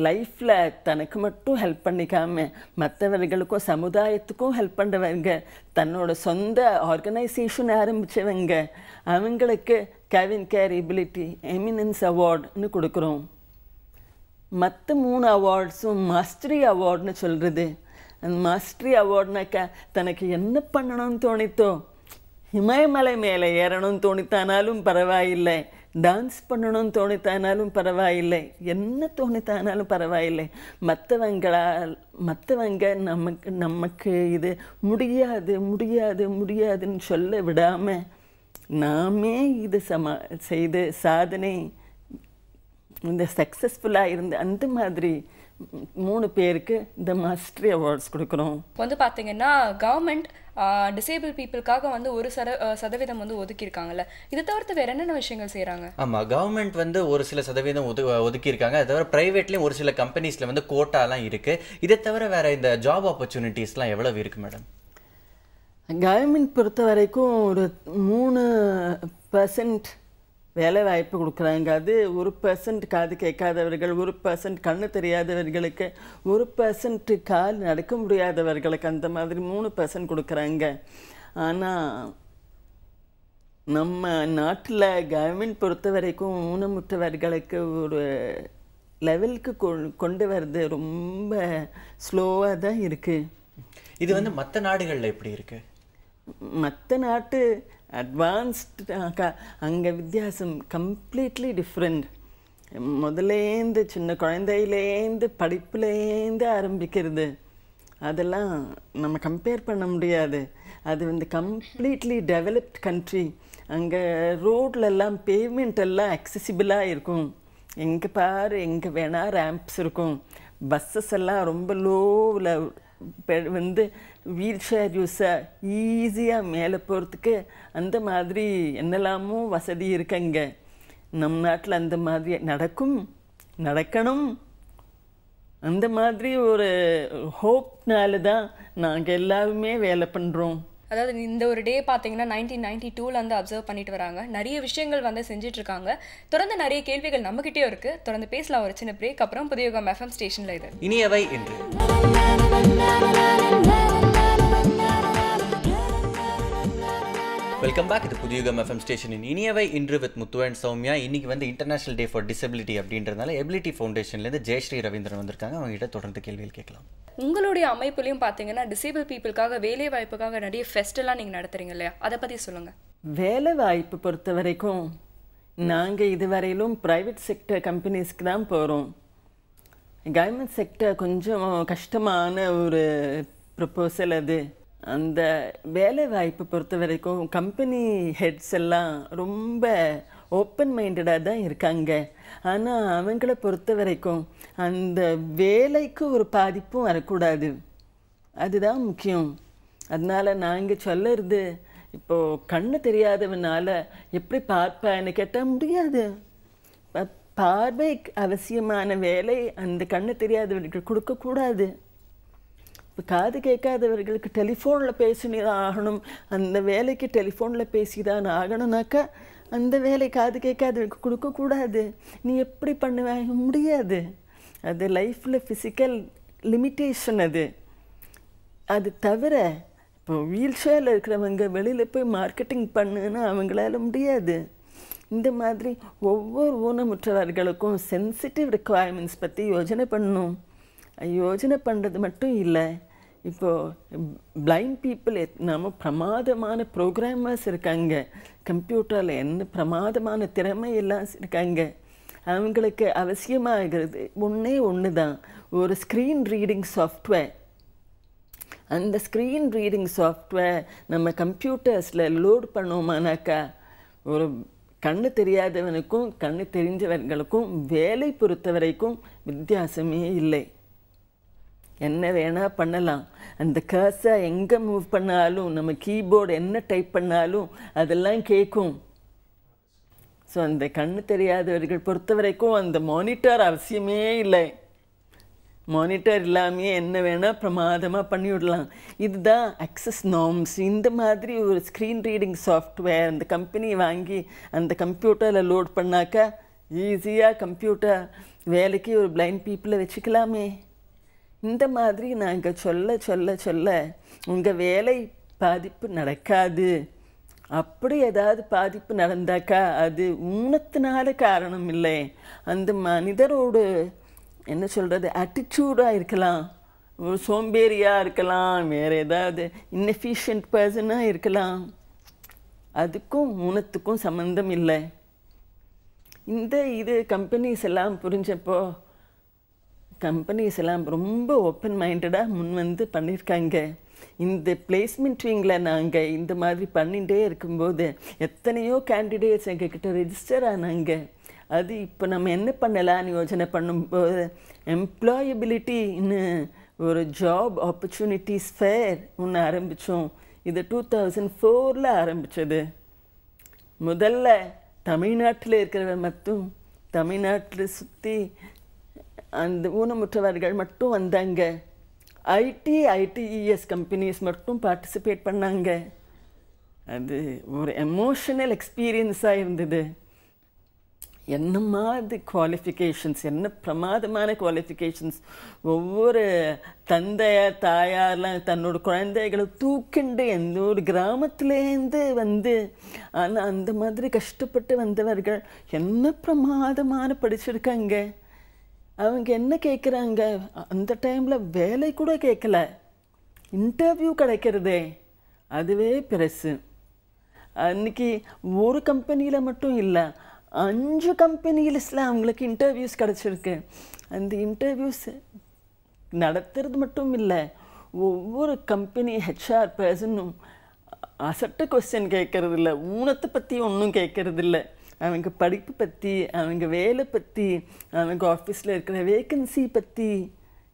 லைஃப்பில் தனக்கு மட்டும் ஹெல்ப் பண்ணிக்காமல் மற்றவர்களுக்கும் சமுதாயத்துக்கும் ஹெல்ப் பண்ணுறவங்க, தன்னோட சொந்த ஆர்கனைசேஷன் ஆரம்பித்தவங்க, அவங்களுக்கு கெவின் கேர் எபிலிட்டி எமினன்ஸ் அவார்டுன்னு கொடுக்குறோம். மற்ற 3 அவார்ட்ஸும் மாஸ்டரி அவார்டுன்னு சொல்கிறது. அந்த மாஸ்டரி அவார்டுனாக்கா தனக்கு என்ன பண்ணணும்னு தோணித்தோ, இமயமலை மேலே ஏறணும்னு தோணித்தானாலும் பரவாயில்லை, டான்ஸ் பண்ணணும்னு தோணித்தானாலும் பரவாயில்லை, என்ன தோணித்தானாலும் பரவாயில்லை, மற்றவங்க நமக்கு இது முடியாது முடியாது முடியாதுன்னு சொல்ல விடாமல் நாமே இது செய்து சாதனை இந்த சக்ஸஸ்ஃபுல்லாக இருந்து அந்த மாதிரி 3 பேருக்கு இந்த மாஸ்டரி அவார்ட்ஸ் கொடுக்குறோம். வந்து பார்த்தீங்கன்னா கவர்மெண்ட் டிசேபிள் பீப்புளுக்காக வந்து 1% வந்து ஒதுக்கியிருக்காங்கல்ல, இதை தவிர்த்து வேற என்னென்ன விஷயங்கள் செய்கிறாங்க? ஆமாம், கவர்மெண்ட் வந்து ஒரு சில சதவீதம் ஒதுக்கியிருக்காங்க. அதை தவிர ப்ரைவேட்லேயும் ஒரு சில கம்பெனிஸில் வந்து கோட்டாலாம் இருக்குது. இதை தவிர வேற இந்த ஜாப் ஆப்பர்ச்சுனிட்டிஸ்லாம் எவ்வளவு இருக்குது மேடம்? கவர்மெண்ட் பொறுத்த வரைக்கும் ஒரு 3% வேலை வாய்ப்பு கொடுக்குறாங்க. அது 1% காது கேட்காதவர்கள், 1% கண்ணு தெரியாதவர்களுக்கு, 1% கால் நடக்க முடியாதவர்களுக்கு, அந்த மாதிரி 3% கொடுக்குறாங்க. ஆனால் நம்ம நாட்டில் கவர்மெண்ட் பொறுத்த வரைக்கும் ஊனமுற்றவர்களுக்கு ஒரு லெவலுக்கு கொண்டு வர்றது ரொம்ப ஸ்லோவாக தான் இருக்குது. இது வந்து மற்ற நாடுகளில் எப்படி இருக்குது? மற்ற நாட்டு அட்வான்ஸ்டு அங்கே வித்தியாசம் கம்ப்ளீட்லி டிஃப்ரெண்ட். முதலேந்து சின்ன குழந்தையிலேருந்து படிப்புலேருந்து ஆரம்பிக்கிறது, அதெல்லாம் நம்ம கம்பேர் பண்ண முடியாது. அது வந்து கம்ப்ளீட்லி டெவலப்ட் கண்ட்ரி. அங்கே ரோட்லெல்லாம் பேவ்மெண்ட் எல்லாம் அக்சசிபிளாக இருக்கும். எங்கே பாரு எங்கே வேணால் ரேம்ப்ஸ் இருக்கும். பஸ்ஸஸ் எல்லாம் ரொம்ப லோவில் வந்து வீல் சேர் யூஸாக ஈஸியாக மேலே போகிறதுக்கு அந்த மாதிரி என்னெல்லாமோ வசதி இருக்குங்க. நம் நாட்டில் அந்த மாதிரி நடக்கணும் அந்த மாதிரி ஒரு ஹோப்னால தான் நாங்கள் எல்லாருமே வேலை பண்ணுறோம். அதாவது இந்த ஒரு டே பார்த்தீங்கன்னா 1992 வந்து அப்சர்வ் பண்ணிட்டு வராங்க. நிறைய விஷயங்கள் வந்து செஞ்சுட்டு இருக்காங்க. தொடர்ந்து நிறைய கேள்விகள் நம்மகிட்டயும் இருக்கு. தொடர்ந்து பேசலாம் ஒரு சின்ன பிரேக். அப்புறம் புதியுகம் எஃப்எம் ஸ்டேஷன்ல இது இனியவை இன்று. Welcome back. இது புதியுகம் எஃப்எம் ஸ்டேஷனின் இனியவை இன்று வித் முத்து அண்ட் சௌமியா. இன்னைக்கு வந்து இன்டர்நேஷனல் டே ஃபார் டிசபிலிட்டி அப்படின்றதுனால எபிலிட்டி ஃபவுண்டேஷன்லேருந்து ஜெயஸ்ரீ ரவீந்திரன் வந்திருக்காங்க. அவங்ககிட்ட தொடர்ந்து கேள்விகள் கேட்கலாம். உங்களுடைய அமைப்புலையும் பார்த்தீங்கன்னா டிசேபிள் பீப்புளுக்காக வேலை வாய்ப்புக்காக நிறைய ஃபெஸ்டெல்லாம் நீங்கள் நடத்துறீங்க இல்லையா, அதை பற்றி சொல்லுங்கள். வேலை வாய்ப்பு பொறுத்த வரைக்கும் நாங்கள் இதுவரையிலும் ப்ரைவேட் செக்டர் கம்பெனிஸ்க்கு தான் போகிறோம். கவர்மெண்ட் செக்டர் கொஞ்சம் கஷ்டமான ஒரு ப்ரப்போசல் அது. அந்த வேலை வாய்ப்பு பொறுத்த வரைக்கும் கம்பெனி ஹெட்ஸ் எல்லாம் ரொம்ப ஓப்பன் மைண்டடாக தான் இருக்காங்க. ஆனால் அவங்கள பொறுத்த வரைக்கும் அந்த வேலைக்கு ஒரு பாதிப்பும் வரக்கூடாது, அதுதான் முக்கியம். அதனால் நாங்கள் சொல்லுறது, இப்போது கண்ணு தெரியாதவனால எப்படி பார்ப்பேன்னு கேட்டால் முடியாது. பார்வைக்கு அவசியமான வேலை அந்த கண்ணு தெரியாதவர்களுக்கு கொடுக்கக்கூடாது. இப்போ காது கேட்காதவர்களுக்கு டெலிஃபோனில் பேசிதான் ஆகணும், அந்த வேலைக்கு டெலிஃபோனில் பேசிதான் ஆகணும்னாக்கா அந்த வேலை காது கேட்காதவர்களுக்கு கொடுக்கக்கூடாது. நீ எப்படி பண்ணுவாங்க? முடியாது. அது லைஃப்பில் ஃபிசிக்கல் லிமிட்டேஷன். அது தவிர இப்போ வீல் சேரில் இருக்கிறவங்க வெளியில் போய் மார்க்கெட்டிங் பண்ணுன்னா அவங்களால முடியாது. இந்த மாதிரி ஒவ்வொரு ஊனமுற்றவர்களுக்கும் சென்சிட்டிவ் ரெக்குவயர்மெண்ட்ஸ் பற்றி யோஜனை பண்ணணும். யோஜனை பண்ணுறது மட்டும் இல்லை, இப்போது பிளைண்ட் பீப்புள் நம்ம பிரமாதமான ப்ரோக்ராமர்ஸ் இருக்காங்க, கம்ப்யூட்டரில் என்ன பிரமாதமான திறமை எல்லாம் இருக்காங்க. அவங்களுக்கு அவசியமாகிறது ஒன்று தான், ஒரு ஸ்க்ரீன் ரீடிங் சாஃப்ட்வேர். அந்த ஸ்க்ரீன் ரீடிங் சாஃப்ட்வேர் நம்ம கம்ப்யூட்டர்ஸில் லோட் பண்ணோமானாக்கா ஒரு கண்ணு தெரியாதவனுக்கும் கண்ணு தெரிஞ்சவர்களுக்கும் வேலை பொறுத்த வரைக்கும் வித்தியாசமே இல்லை. என்ன வேணால் பண்ணலாம். அந்த கர்சரை எங்கே மூவ் பண்ணாலும், நம்ம கீபோர்டு என்ன டைப் பண்ணாலும் அதெல்லாம் கேட்கும். ஸோ அந்த கண்ணு தெரியாதவர்கள் பொறுத்த வரைக்கும் அந்த மானிட்டர் அவசியமே இல்லை. மானிட்டர் இல்லாமையே என்ன வேணால் பிரமாதமாக பண்ணிவிடலாம். இதுதான் அக்சஸ் நார்ம்ஸ். இந்த மாதிரி ஒரு ஸ்க்ரீன் ரீடிங் சாஃப்ட்வேர் அந்த கம்பெனி வாங்கி அந்த கம்ப்யூட்டரில் லோட் பண்ணாக்கா ஈஸியாக கம்ப்யூட்டர் வேலைக்கு ஒரு பிளைண்ட் பீப்புளை வச்சுக்கலாமே. இந்த மாதிரி நாங்கள் சொல்ல சொல்ல சொல்ல உங்கள் வேலை பாதிப்பு நடக்காது. அப்படி ஏதாவது பாதிப்பு நடந்தாக்கா அது ஊனத்தினால காரணம் இல்லை, அந்த மனிதரோடு என்ன சொல்கிறது ஆட்டிடியூடாக இருக்கலாம், ஒரு சோம்பேறியாக இருக்கலாம், வேறு ஏதாவது இன்எஃபிஷியன்ட் பர்சனாக இருக்கலாம். அதுக்கும் ஊனத்துக்கும் சம்மந்தம் இல்லை. இது கம்பெனிஸ் எல்லாம் புரிஞ்சப்போ கம்பெனிஸ் எல்லாம் ரொம்ப ஓப்பன் மைண்டடாக முன் வந்து பண்ணியிருக்காங்க. இந்த பிளேஸ்மெண்ட் விங்கில் நாங்கள் இந்த மாதிரி பண்ணிகிட்டே இருக்கும்போது எத்தனையோ கேண்டிடேட்ஸ் எங்ககிட்ட ரெஜிஸ்டர் ஆனாங்க. அது இப்போ நம்ம என்ன பண்ணலான்னு யோசனை பண்ணும்போது எம்ப்ளாயபிலிட்டின்னு ஒரு ஜாப் ஆப்பர்ச்சுனிட்டிஸ் ஃபேர் ஒன்று ஆரம்பித்தோம். இது 2004 ஆரம்பித்தது. முதல்ல தமிழ்நாட்டில் இருக்கிறவங்க மட்டும் தமிழ்நாட்டில் சுற்றி அந்த ஊனமுற்றவர்கள் மட்டும் வந்தாங்க. ஐடிஇஎஸ் கம்பெனிஸ் மட்டும் பார்ட்டிசிபேட் பண்ணாங்க. அது ஒரு எமோஷனல் எக்ஸ்பீரியன்ஸாக இருந்தது. என்ன மாதிரி குவாலிஃபிகேஷன்ஸ், என்ன பிரமாதமான குவாலிஃபிகேஷன்ஸ். ஒவ்வொரு தந்தையார் தாயார்லாம் தன்னோட குழந்தைகளை தூக்கிண்டு எந்த ஒரு கிராமத்துலேருந்து வந்து, ஆனால் அந்த மாதிரி கஷ்டப்பட்டு வந்தவர்கள் என்ன பிரமாதமான படிச்சிருக்காங்க. அவங்க என்ன கேட்குறாங்க, அந்த டைமில் வேலை கூட கேட்கல, இன்டர்வியூ கிடைக்கிறதே அதுவே பெருசு. அன்றைக்கி ஒரு கம்பெனியில் மட்டும் இல்லை, 5 கம்பெனிஸ்ல அவங்களுக்கு இன்டர்வியூஸ் கிடச்சிருக்கு. அந்த இன்டர்வியூஸ் நடத்துறது மட்டும் இல்லை, ஒவ்வொரு கம்பெனி ஹெச்ஆர் பர்சனும் அசட்ட கொஸ்டின் கேட்கறது இல்லை, ஊனத்தை பற்றி ஒன்றும் கேட்கறது இல்லை. அவங்க படிப்பு பற்றி, அவங்க வேலை பற்றி, அவங்க ஆஃபீஸில் இருக்கிற வேக்கன்சி பற்றி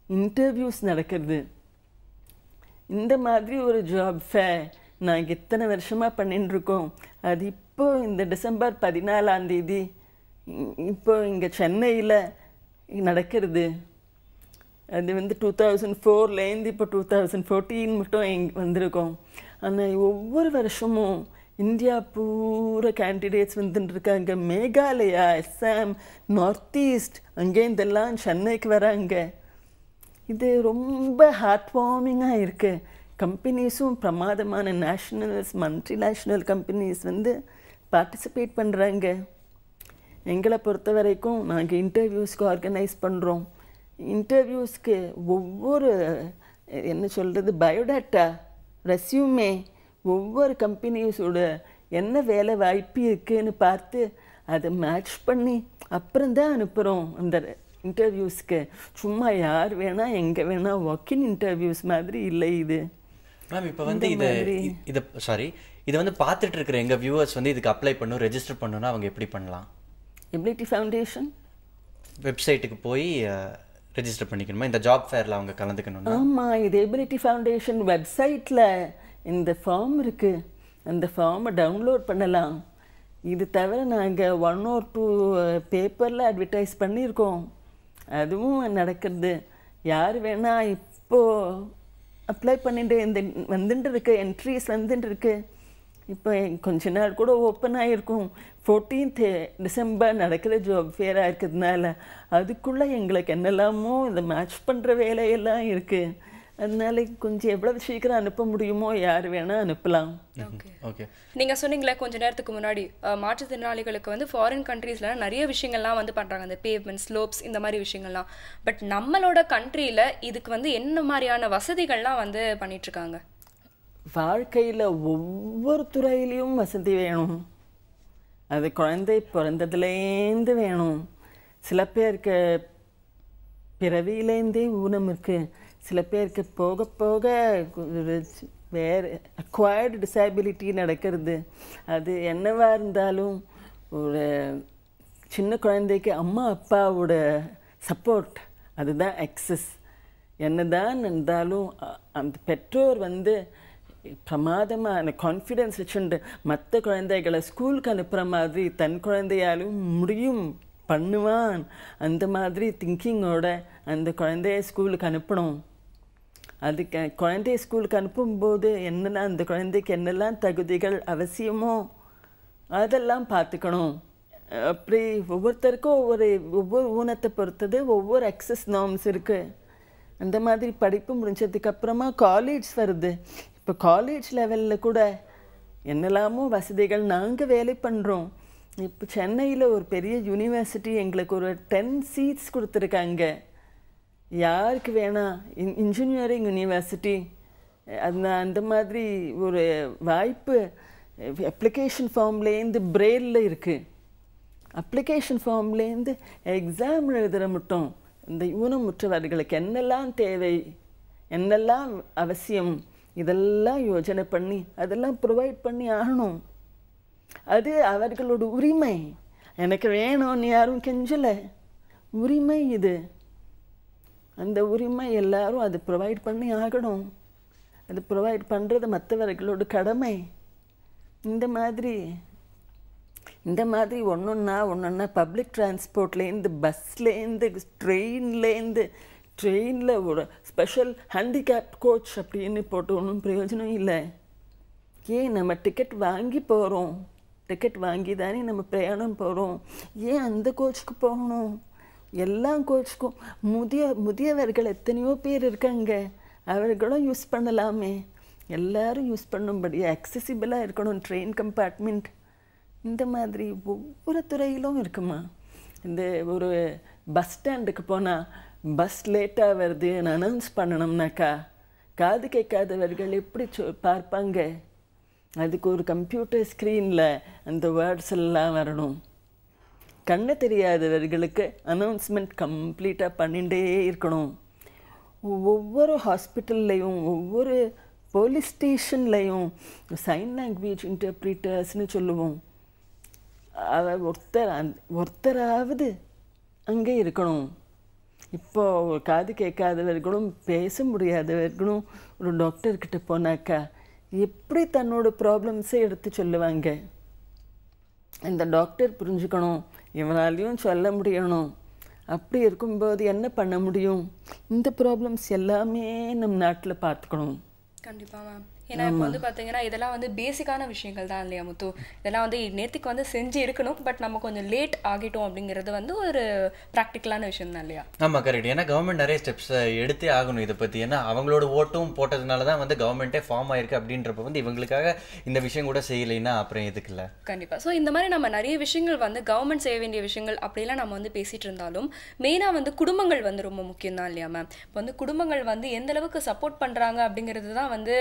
இன்டர்வியூஸ் நடக்கிறது. இந்த மாதிரி ஒரு ஜாப் ஃபேர் நாங்கள் இத்தனை வருஷமாக பண்ணிட்டுருக்கோம். அது இப்போ இந்த டிசம்பர் 14 இப்போ இங்கே சென்னையில் நடக்கிறது. அது வந்து 2004 இப்போ 2014 மட்டும் வந்திருக்கோம். ஆனால் ஒவ்வொரு வருஷமும் இந்தியா பூரா கேண்டிடேட்ஸ் வந்துட்டுருக்காங்க. மேகாலயா, அஸ்ஸாம், நார்த் ஈஸ்ட் அங்கேருந்தெல்லாம் சென்னைக்கு வராங்க. இது ரொம்ப ஹார்ட் வார்மிங்காக இருக்குது. கம்பெனிஸும் பிரமாதமான நேஷ்னல்ஸ், மல்டி நேஷ்னல் கம்பெனிஸ் வந்து பார்ட்டிசிபேட் பண்ணுறாங்க. எங்களை பொறுத்த வரைக்கும் நாங்கள் இன்டர்வியூஸ்க்கு ஆர்கனைஸ் பண்ணுறோம். இன்டர்வியூஸ்க்கு ஒவ்வொரு என்ன சொல்கிறது பயோடேட்டா, ரெஸ்யூமே, ஒவ்வொரு கம்பெனிஸோட என்ன வேலை வாய்ப்பு இருக்குதுன்னு பார்த்து அதை மேட்ச் பண்ணி அப்புறம்தான் அனுப்புகிறோம் அந்த இன்டர்வியூஸ்க்கு. சும்மா யார் வேணால் எங்கே வேணால் வாக்கின் இன்டர்வியூஸ் மாதிரி இல்லை இது. மேம் இப்போ வந்து இதை வந்து பார்த்துட்டு இருக்கிற எங்கள் வியூவர்ஸ் வந்து இதுக்கு அப்ளை பண்ணணும், ரெஜிஸ்டர் பண்ணணும்னா அவங்க எப்படி பண்ணலாம்? எபிலிட்டி ஃபவுண்டேஷன் வெப்சைட்டுக்கு போய் ரெஜிஸ்டர் பண்ணிக்கணுமா இந்த ஜாப் ஃபேரில் அவங்க கலந்துக்கணும்னா? ஆமாம், இது எபிலிட்டி ஃபவுண்டேஷன் வெப்சைட்டில் இந்த ஃபார்ம் இருக்குது. அந்த ஃபார்மை டவுன்லோட் பண்ணலாம். இது தவிர நாங்கள் 1 or 2 பேப்பரில் அட்வர்டைஸ் பண்ணியிருக்கோம். அதுவும் நடக்கிறது. யார் வேணால் இப்போது அப்ளை பண்ணிட்டு வந்துட்டு இருக்கு, என்ட்ரிஸ் வந்துட்டு இருக்கு. இப்போ கொஞ்ச நாள் கூட ஓப்பன் ஆகிருக்கும். 14th டிசம்பர் நடக்கிற ஜாப் ஃபேராக இருக்கிறதுனால அதுக்குள்ளே எங்களுக்கு என்னெல்லாமோ இந்த மேட்ச் பண்ணுற வேலையெல்லாம் இருக்குது. அதனால கொஞ்சம் எவ்வளவு சீக்கிரம் அனுப்ப முடியுமோ யார் வேணால் அனுப்பலாம். ஓகே, நீங்கள் சொன்னீங்களே கொஞ்ச நேரத்துக்கு முன்னாடி மாற்றுத்திறனாளிகளுக்கு வந்து ஃபாரின் கண்ட்ரீஸில் நிறைய விஷயங்கள்லாம் வந்து பண்ணுறாங்க, அந்த பேவ்மெண்ட், ஸ்லோப்ஸ், இந்த மாதிரி விஷயங்கள்லாம். பட் நம்மளோட கண்ட்ரியில் இதுக்கு வந்து என்ன மாதிரியான வசதிகள்லாம் வந்து பண்ணிகிட்ருக்காங்க? வாழ்க்கையில் ஒவ்வொரு துறையிலையும் வசதி வேணும். அது குழந்தை பிறந்ததுலேருந்து வேணும். சில பேருக்கு பிறவியிலேருந்தே ஊனம் இருக்குது, சில பேருக்கு போக போக வேறு அக்வயர்டு டிசபிலிட்டி நடக்கிறது. அது என்னவாக இருந்தாலும் ஒரு சின்ன குழந்தைக்கு அம்மா அப்பாவோட சப்போர்ட் அதுதான் எக்ஸஸ். என்னதான் இருந்தாலும் அந்த பெற்றோர் வந்து பிரமாதமான கான்ஃபிடென்ஸ் வச்சுண்டு மற்ற குழந்தைகளை ஸ்கூலுக்கு அனுப்புகிற மாதிரி தன் குழந்தையாலும் முடியும், பண்ணுவான், அந்த மாதிரி திங்கிங்கோட அந்த குழந்தைய ஸ்கூலுக்கு அனுப்பணும். அதுக்கு குழந்தைய ஸ்கூலுக்கு அனுப்பும்போது என்னென்னா அந்த குழந்தைக்கு என்னெல்லாம் தகுதிகள் அவசியமோ அதெல்லாம் பார்த்துக்கணும். அப்படி ஒவ்வொருத்தருக்கும் ஒவ்வொரு ஊனத்தை பொறுத்தது ஒவ்வொரு அக்சஸ் நார்ம்ஸ் இருக்குது. அந்த மாதிரி படிப்பு முடிஞ்சதுக்கப்புறமா காலேஜ் வருது. இப்போ காலேஜ் லெவலில் கூட என்னெல்லாமோ வசதிகள் நாங்கள் வேலை பண்ணுறோம். இப்போ சென்னையில் ஒரு பெரிய யூனிவர்சிட்டி எங்களுக்கு ஒரு 10 சீட்ஸ் கொடுத்துருக்காங்க. யாருக்கு வேணால் இன்ஜினியரிங் யூனிவர்சிட்டி அந்த மாதிரி ஒரு வாய்ப்பு அப்ளிகேஷன் ஃபார்ம்லேருந்து பிரெயிலில் இருக்குது. அப்ளிகேஷன் ஃபார்ம்லேருந்து எக்ஸாம் எழுதுகிற மட்டும் இந்த ஊனமுற்றவர்களுக்கு என்னெல்லாம் தேவை, என்னெல்லாம் அவசியம், இதெல்லாம் யோஜனை பண்ணி அதெல்லாம் ப்ரொவைட் பண்ணி ஆகணும். அது அவர்களோட உரிமை. எனக்கு வேணும்னு யாரும் கெஞ்சலை, உரிமை இது. அந்த உரிமை எல்லாரும் அது ப்ரொவைட் பண்ணி ஆகணும். அது ப்ரொவைட் பண்ணுறது மற்றவர்களோட கடமை. இந்த மாதிரி ஒன்றொன்னா பப்ளிக் டிரான்ஸ்போர்ட்லேருந்து, பஸ்லேருந்து, ட்ரெயினில் ஒரு ஸ்பெஷல் ஹேண்டிகேப்ட் கோச் அப்படின்னு போட்டு ஒன்றும் பிரயோஜனம் இல்லை. ஏன் நம்ம டிக்கெட் வாங்கி போகிறோம், டிக்கெட் வாங்கி தானே நம்ம பிரயாணம் போகிறோம். ஏன் அந்த கோச்சுக்கு போகணும்? எல்லா கோச்சுக்கும் முதியவர்கள் எத்தனையோ பேர் இருக்காங்க, அவர்களும் யூஸ் பண்ணலாமே. எல்லாரும் யூஸ் பண்ணும்படி அக்சசிபிளாக இருக்கணும் ட்ரெயின் கம்பார்ட்மெண்ட். இந்த மாதிரி ஒவ்வொரு துறையிலும் இருக்குமா. இந்த ஒரு பஸ் ஸ்டாண்டுக்கு போனால் பஸ் லேட்டாக வருதுன்னு அனௌன்ஸ் பண்ணணும்னாக்கா காது கேட்காதவர்கள் எப்படி பார்ப்பாங்க? அதுக்கு ஒரு கம்ப்யூட்டர் ஸ்க்ரீனில் அந்த வேர்ட்ஸ் எல்லாம் வரணும். கண்ணு தெரியாதவர்களுக்கு அனௌன்ஸ்மெண்ட் கம்ப்ளீட்டாக பண்ணிகிட்டே இருக்கணும். ஒவ்வொரு ஹாஸ்பிட்டல்லையும் ஒவ்வொரு போலீஸ் ஸ்டேஷன்லையும் சைன் லாங்குவேஜ் இன்டர்பிரிட்டர்ஸ்னு சொல்லுவோம். ஒருத்தராவது அங்கே இருக்கணும். இப்போது காது கேட்காதவர்களும் பேச முடியாதவர்களும் ஒரு டாக்டர்கிட்ட போனாக்கா எப்படி தன்னோட ப்ராப்ளம்ஸை எடுத்து சொல்லுவாங்க? இந்த டாக்டர் புரிஞ்சுக்கணும், இவனாலையும் சொல்ல முடியணும். அப்படி இருக்கும்போது என்ன பண்ண முடியும்? இந்த ப்ராப்ளம்ஸ் எல்லாமே நம்ம நாட்டில் பார்த்துக்கணும். கண்டிப்பாக மேம். ஏன்னா இப்போ வந்து பார்த்தீங்கன்னா இதெல்லாம் வந்து பேசிக்கான விஷயங்கள் தான் இல்லையா முத்து? இதெல்லாம் வந்து நேற்றுக்கு வந்து செஞ்சு இருக்கணும், பட் நம்ம கொஞ்சம் லேட் ஆகிட்டோம் அப்படிங்கிறது வந்து ஒரு ப்ராக்டிக்கலான விஷயம் தான் இல்லையா? ஆமாம், கரெக்ட். ஏன்னா கவர்மெண்ட் நிறைய ஸ்டெப்ஸ் எடுத்தே ஆகணும் இதை பற்றி. ஏன்னா அவங்களோட ஓட்டும் போட்டதுனால தான் வந்து கவர்மெண்ட்டே ஃபார்ம் ஆயிருக்கு. அப்படின்றப்ப வந்து இவங்களுக்காக இந்த விஷயம் கூட செய்யலைன்னா அப்புறம் எதுக்கு இல்லை? கண்டிப்பாக. ஸோ இந்த மாதிரி நம்ம நிறைய விஷயங்கள் வந்து கவர்மெண்ட் செய்ய வேண்டிய விஷயங்கள் அப்படிலாம் நம்ம வந்து பேசிகிட்டு இருந்தாலும் மெயினாக வந்து குடும்பங்கள் வந்து ரொம்ப முக்கியம் தான் இல்லையா மேம்? இப்போ வந்து குடும்பங்கள் வந்து எந்த அளவுக்கு சப்போர்ட் பண்ணுறாங்க அப்படிங்கிறது தான் வந்து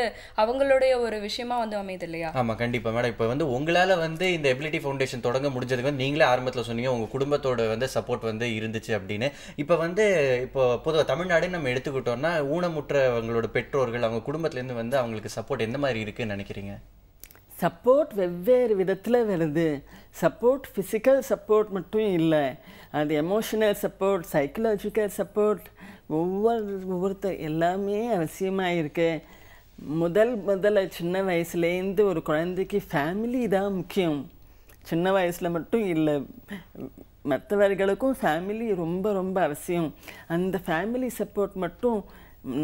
அவங்களுடைய ஒரு விஷயமா வந்து அமையுது இல்லையா? ஆமாம், கண்டிப்பாக மேடம். இப்போ வந்து உங்களால் வந்து இந்த எபிலிட்டி ஃபவுண்டேஷன் தொடங்க முடிஞ்சதுக்கு வந்து நீங்களே ஆரம்பத்தில் சொன்னீங்க உங்கள் குடும்பத்தோட வந்து சப்போர்ட் வந்து இருந்துச்சு அப்படின்னு. இப்போ பொதுவாக தமிழ்நாடு நம்ம எடுத்துக்கிட்டோம்னா ஊனமுற்றவங்களோட பெற்றோர்கள் அவங்க குடும்பத்துலேருந்து வந்து அவங்களுக்கு சப்போர்ட் எந்த மாதிரி இருக்குன்னு நினைக்கிறீங்க? சப்போர்ட் வெவ்வேறு விதத்தில் வருது. சப்போர்ட் ஃபிசிக்கல் சப்போர்ட் மட்டும் இல்லை, அது எமோஷனல் சப்போர்ட், சைக்கலாஜிக்கல் சப்போர்ட், ஒவ்வொருத்தர் எல்லாமே அவசியமாக இருக்குது. முதல்ல சின்ன வயசுலேருந்து ஒரு குழந்தைக்கு ஃபேமிலி தான் முக்கியம். சின்ன வயசில் மட்டும் இல்லை, மற்றவர்களுக்கும் ஃபேமிலி ரொம்ப ரொம்ப அவசியம். அந்த ஃபேமிலி சப்போர்ட் மட்டும்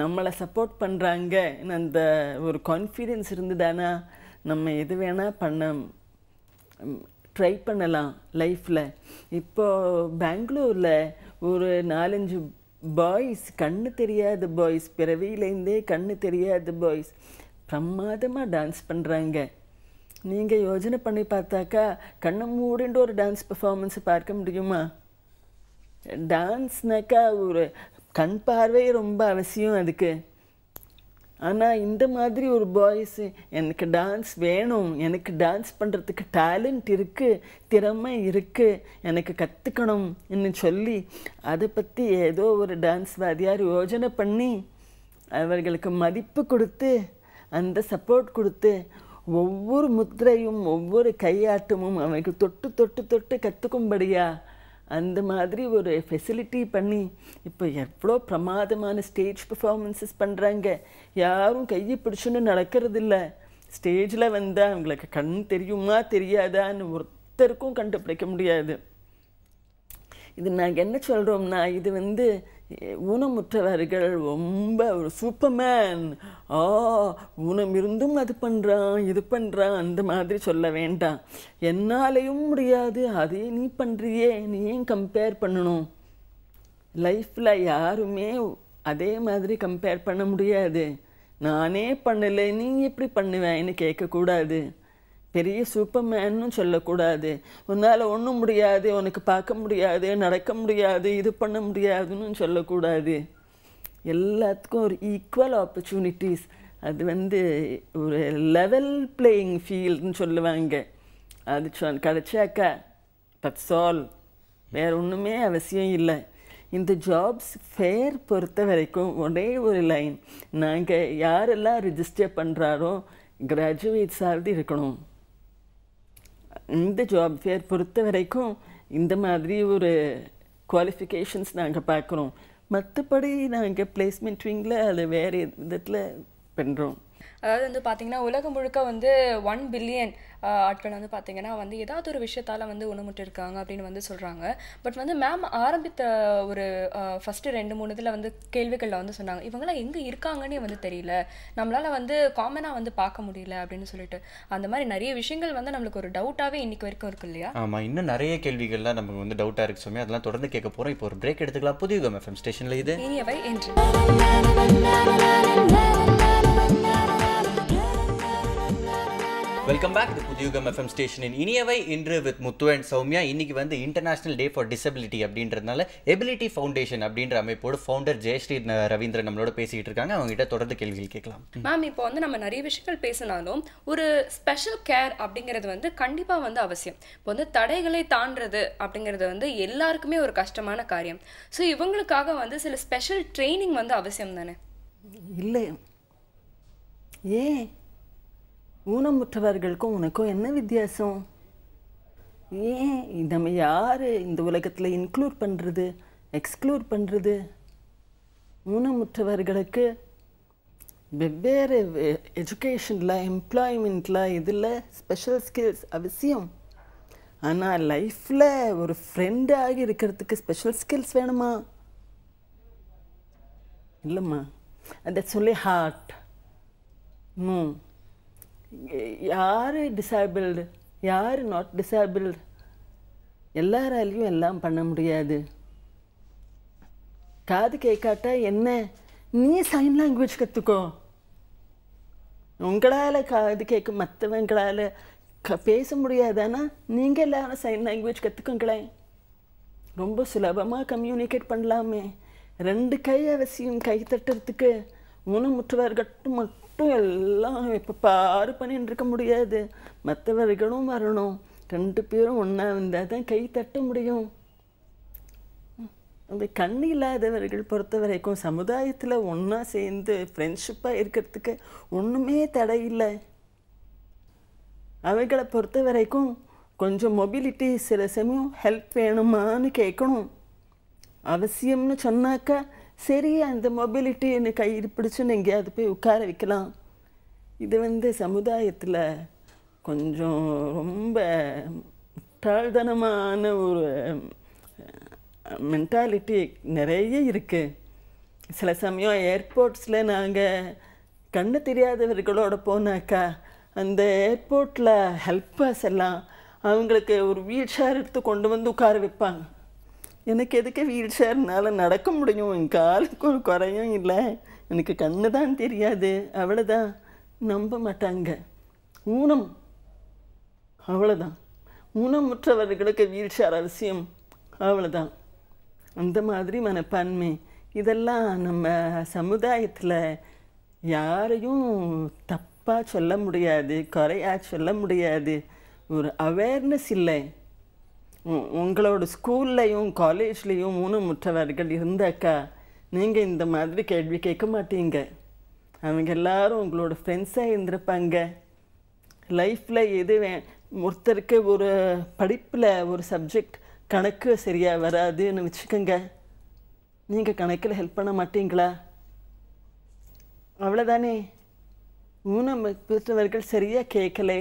நம்மளை சப்போர்ட் பண்ணுறாங்க அந்த ஒரு கான்ஃபிடென்ஸ் இருந்துதானா நம்ம எது வேணால் ட்ரை பண்ணலாம் லைஃப்பில். இப்போது பெங்களூரில் ஒரு 4-5 பாய்ஸ், கண்ணு தெரியாத பாய்ஸ், பிறவியிலேருந்தே கண்ணு தெரியாத பாய்ஸ் பிரமாதமாக டான்ஸ் பண்ணுறாங்க. நீங்கள் யோஜனை பண்ணி பார்த்தாக்கா கண்ணை மூடிண்டு ஒரு டான்ஸ் பெர்ஃபார்மன்ஸை பார்க்க முடியுமா? டான்ஸ்னாக்கா ஒரு கண் பார்வை ரொம்ப அவசியம் அதுக்கு. ஆனால் இந்த மாதிரி ஒரு பாய்ஸ் எனக்கு டான்ஸ் வேணும், எனக்கு டான்ஸ் பண்ணுறதுக்கு டேலண்ட் இருக்குது, திறமை இருக்குது, எனக்கு கற்றுக்கணும் என்று சொல்லி அதை பற்றி ஏதோ ஒரு டான்ஸ் வாத்தியார் யோஜனை பண்ணி அவர்களுக்கு மதிப்பு கொடுத்து அந்த சப்போர்ட் கொடுத்து ஒவ்வொரு முத்திரையும் ஒவ்வொரு கையாட்டமும் அவங்களுக்கு தொட்டு தொட்டு தொட்டு கற்றுக்கும்படியா அந்த மாதிரி ஒரு ஃபெசிலிட்டி பண்ணி இப்போ எவ்வளோ பிரமாதமான ஸ்டேஜ் பெர்ஃபார்மன்ஸஸ் பண்ணுறாங்க. யாரும் கையை பிடிச்சுன்னு நடக்கிறதில்ல. ஸ்டேஜில் வந்தால் அவங்களுக்கு கண் தெரியுமா தெரியாதான்னு ஒருத்தருக்கும் கண்டுபிடிக்க முடியாது. இது நாங்கள் என்ன சொல்கிறோம்னா, இது வந்து ஊனமுற்றவர்கள் ரொம்ப ஒரு சூப்பர்மேன், ஊனம் இருந்தும் அது பண்ணுறான் இது பண்ணுறான் அந்த மாதிரி சொல்ல வேண்டாம். என்னாலையும் முடியாது, அதே நீ பண்ணுறியே, நீ ஏன் கம்பேர் பண்ணணும்? லைஃப்பில் யாருமே அதே மாதிரி கம்பேர் பண்ண முடியாது. நானே பண்ணலை நீ எப்படி பண்ணுவேன்னு கேட்கக்கூடாது. பெரிய சூப்பர்மேன்னு சொல்லக்கூடாது. உன்னால் ஒன்றும் முடியாது, உனக்கு பார்க்க முடியாது, நடக்க முடியாது, இது பண்ண முடியாதுன்னு சொல்லக்கூடாது. எல்லாத்துக்கும் ஒரு ஈக்குவல் ஆப்பர்ச்சுனிட்டிஸ், அது வந்து ஒரு லெவல் பிளேயிங் ஃபீல்டுன்னு சொல்லுவாங்க. அது கிடைச்சாக்கா தட்ஸ் ஆல். வேறு ஒன்றுமே அவசியம் இல்லை. இந்த ஜாப்ஸ் ஃபேர் பொறுத்த வரைக்கும் ஒரே ஒரு லைன், நாங்கள் யாரெல்லாம் ரிஜிஸ்டர் பண்ணுறாரோ கிராஜுவேட்ஸாவது இருக்கணும். இந்த ஜாப் ஃபேர் பொறுத்த வரைக்கும் இந்த மாதிரி ஒரு குவாலிஃபிகேஷன்ஸ் நாங்கள் பார்க்குறோம். மற்றபடி நாங்கள் பிளேஸ்மெண்ட் விங்கில் அது வேறு விதத்தில் பண்ணுறோம். அதாவது வந்து பார்த்தீங்கன்னா உலகம் முழுக்க வந்து 1 பில்லியன் ஆட்கள் வந்து பார்த்தீங்கன்னா வந்து ஏதாவது ஒரு விஷயத்தால் வந்து உணமுட்டு இருக்காங்க அப்படின்னு வந்து சொல்கிறாங்க. பட் வந்து மேம் ஆரம்பித்த ஒரு ஃபஸ்ட்டு 2-3 இதில் வந்து கேள்விகளில் வந்து சொன்னாங்க, இவங்களாம் எங்கே இருக்காங்கன்னே வந்து தெரியல, நம்மளால் வந்து காமனாக வந்து பார்க்க முடியல அப்படின்னு சொல்லிட்டு. அந்த மாதிரி நிறைய விஷயங்கள் வந்து நம்மளுக்கு ஒரு டவுட்டாகவே இன்னைக்கு வரைக்கும் இருக்கு இல்லையா? ஆமாம், இன்னும் நிறைய கேள்விகள்லாம் நமக்கு வந்து டவுட்டாக இருக்கு சுமி. அதெல்லாம் தொடர்ந்து கேட்க போகிறோம். இப்போ ஒரு பிரேக் எடுத்துக்கலாம். புதிய FM ஸ்டேஷனில் இது இனியவை என்று. Welcome back. இது புதியுகம் FM ஸ்டேஷனின் இனியவை இன்று வித் முத்து அண்ட் சௌமியா. இன்னைக்கு வந்து இன்டர்நேஷனல் டே ஃபார் டிசபிலிட்டி அப்படின்றதுனால எபிலிட்டி ஃபவுண்டேஷன் அப்படின்ற அமைப்போட ஃபவுண்டர் ஜெயஸ்ரீ ரவீந்திரன் நம்மளோட பேசிக்கிட்டு இருக்காங்க. அவங்க கிட்ட தொடர்ந்து கேள்விகள் கேட்கலாம். மேம், இப்போ வந்து நம்ம நிறைய விஷயங்கள் பேசினாலும் ஒரு ஸ்பெஷல் கேர் அப்படிங்கிறது வந்து கண்டிப்பாக வந்து அவசியம். இப்போ வந்து தடைகளை தாண்டுறது அப்படிங்கிறது வந்து எல்லாருக்குமே ஒரு கஷ்டமான காரியம். ஸோ இவங்களுக்காக வந்து சில ஸ்பெஷல் ட்ரைனிங் வந்து அவசியம் தானே? இல்லை, ஏன் ஊனமுற்றவர்களுக்கும் உனக்கும் என்ன வித்தியாசம்? ஏன் நம்ம யார் இந்த உலகத்தில் இன்க்ளூட் பண்ணுறது எக்ஸ்க்ளூட் பண்ணுறது? ஊனமுற்றவர்களுக்கு வெவ்வேறு எஜுகேஷனில் எம்ப்ளாய்மெண்ட்டில் இதில் ஸ்பெஷல் ஸ்கில்ஸ் அவசியம். ஆனால் லைஃப்பில் ஒரு ஃப்ரெண்டாகி இருக்கிறதுக்கு ஸ்பெஷல் ஸ்கில்ஸ் வேணுமா? இல்லைம்மா, அதை சொல்லி ஹார்ட் யார் டிசேபிள்டு யார் நாட் டிசேபிள்டு எல்லாராலையும் எல்லாம் பண்ண முடியாது. காது கேட்காட்டா என்ன, நீ சைன் லாங்குவேஜ் கற்றுக்கோ. உங்களால் காது கேட்க மற்றவங்களால் பேச முடியாதானா நீங்கள் எல்லாரும் சைன் லாங்குவேஜ் கற்றுக்கோங்களேன். ரொம்ப சுலபமாக கம்யூனிகேட் பண்ணலாமே. 2 கை அவசியம் கை தட்டுறதுக்கு. ஊனமுற்றவர்கள் மட்டும் எல்லாம் இப்போ பாரு பண்ணிட்டு இருக்க முடியாது. மற்றவர்களும் வரணும். 2 பேரும் ஒன்றா வந்தால் தான் கை தட்ட முடியும். அந்த கண் இல்லாதவர்கள் பொறுத்த வரைக்கும் சமுதாயத்தில் ஒன்றா சேர்ந்து ஃப்ரெண்ட்ஷிப்பாக இருக்கிறதுக்கு ஒன்றுமே தடை இல்லை. அவைகளை பொறுத்த வரைக்கும் கொஞ்சம் மொபிலிட்டி சில சமயம் ஹெல்ப் வேணுமான்னு கேட்கணும். அவசியம்னு சொன்னாக்கா சரி, அந்த மொபிலிட்டி என்னை கயிறு பிடிச்சுன்னு எங்கேயாவது போய் உட்கார வைக்கலாம். இது வந்து சமுதாயத்தில் கொஞ்சம் ரொம்ப முட்டாள்தனமான ஒரு மென்டாலிட்டி நிறைய இருக்குது. சில சமயம் ஏர்போர்ட்ஸில் நாங்கள் கண்ணு தெரியாதவர்களோட போனாக்கா அந்த ஏர்போர்ட்டில் ஹெல்ப்பர்ஸ் எல்லாம் அவங்களுக்கு ஒரு வீல் சேர் எடுத்து கொண்டு வந்து உட்கார வைப்பாங்க. எனக்கு எதுக்கு வீல் சேர்னால நடக்க முடியும், என் காலுக்கு ஒரு குறையும் இல்லை, எனக்கு கண்ணு தான் தெரியாது, அவ்வளோதான். நம்ப மாட்டாங்க. ஊனம் அவ்வளோதான். ஊனமுற்றவர்களுக்கு வீல் சேர் அவசியம், அவ்வளோதான். அந்த மாதிரி மனப்பான்மை இதெல்லாம் நம்ம சமுதாயத்தில் யாரையும் தப்பாக சொல்ல முடியாது, குறையாக சொல்ல முடியாது. ஒரு அவேர்னஸ் இல்லை. உங்களோட ஸ்கூல்லையும் காலேஜ்லேயும் ஊனமுற்றவர்கள் இருந்தாக்கா நீங்கள் இந்த மாதிரி கேள்வி கேட்க மாட்டீங்க. அவங்க எல்லாரும் உங்களோட ஃப்ரெண்ட்ஸாக இருந்திருப்பாங்க. லைஃப்பில் எது ஒருத்தருக்கு ஒரு படிப்பில் ஒரு சப்ஜெக்ட் கணக்கு சரியாக வராதுன்னு வச்சுக்கோங்க, நீங்கள் கணக்கில் ஹெல்ப் பண்ண மாட்டீங்களா? அவ்வளோதானே. ஊனமுற்றவர்கள் சரியாக கேட்கலை,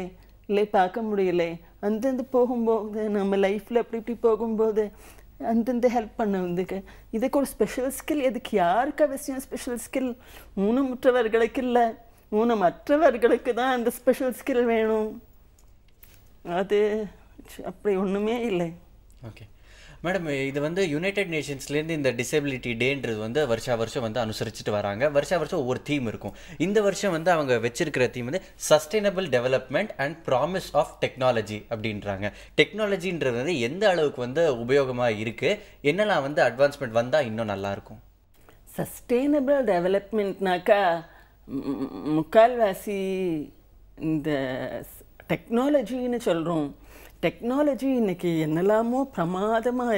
இல்லை பார்க்க முடியலை, அந்தந்த போகும்போது நம்ம லைஃப்பில் அப்படி இப்படி போகும்போது அந்தந்த ஹெல்ப் பண்ணதுக்கு இதுக்கு ஒரு ஸ்பெஷல் ஸ்கில் எதுக்கு? யாருக்கு அவசியம் ஸ்பெஷல் ஸ்கில்? ஊனமுற்றவர்களுக்கு இல்லை, ஊனமற்றவர்களுக்கு தான் அந்த ஸ்பெஷல் ஸ்கில் வேணும். அது அப்படி ஒன்றுமே இல்லை. ஓகே மேடம், இது வந்து யுனைடெட் நேஷன்ஸ்லேருந்து இந்த டிசபிலிட்டி டேன்றது வந்து வருஷம் வந்து அனுசரிச்சுட்டு வராங்க. வருஷம் ஒவ்வொரு தீம் இருக்கும். இந்த வருஷம் வந்து அவங்க வச்சிருக்கிற தீம் வந்து sustainable development and promise of technology அப்படின்றாங்க. டெக்னாலஜின்றது வந்து எந்த அளவுக்கு வந்து உபயோகமாக இருக்குது, என்னெல்லாம் வந்து அட்வான்ஸ்மெண்ட் வந்தால் இன்னும் நல்லாயிருக்கும்? சஸ்டைனபிள் டெவலப்மெண்ட்னாக்கா முக்கால்வாசி இந்த டெக்னாலஜின்னு சொல்கிறோம். டெக்னாலஜி இன்னைக்கு என்னெல்லாமோ பிரமாதமாக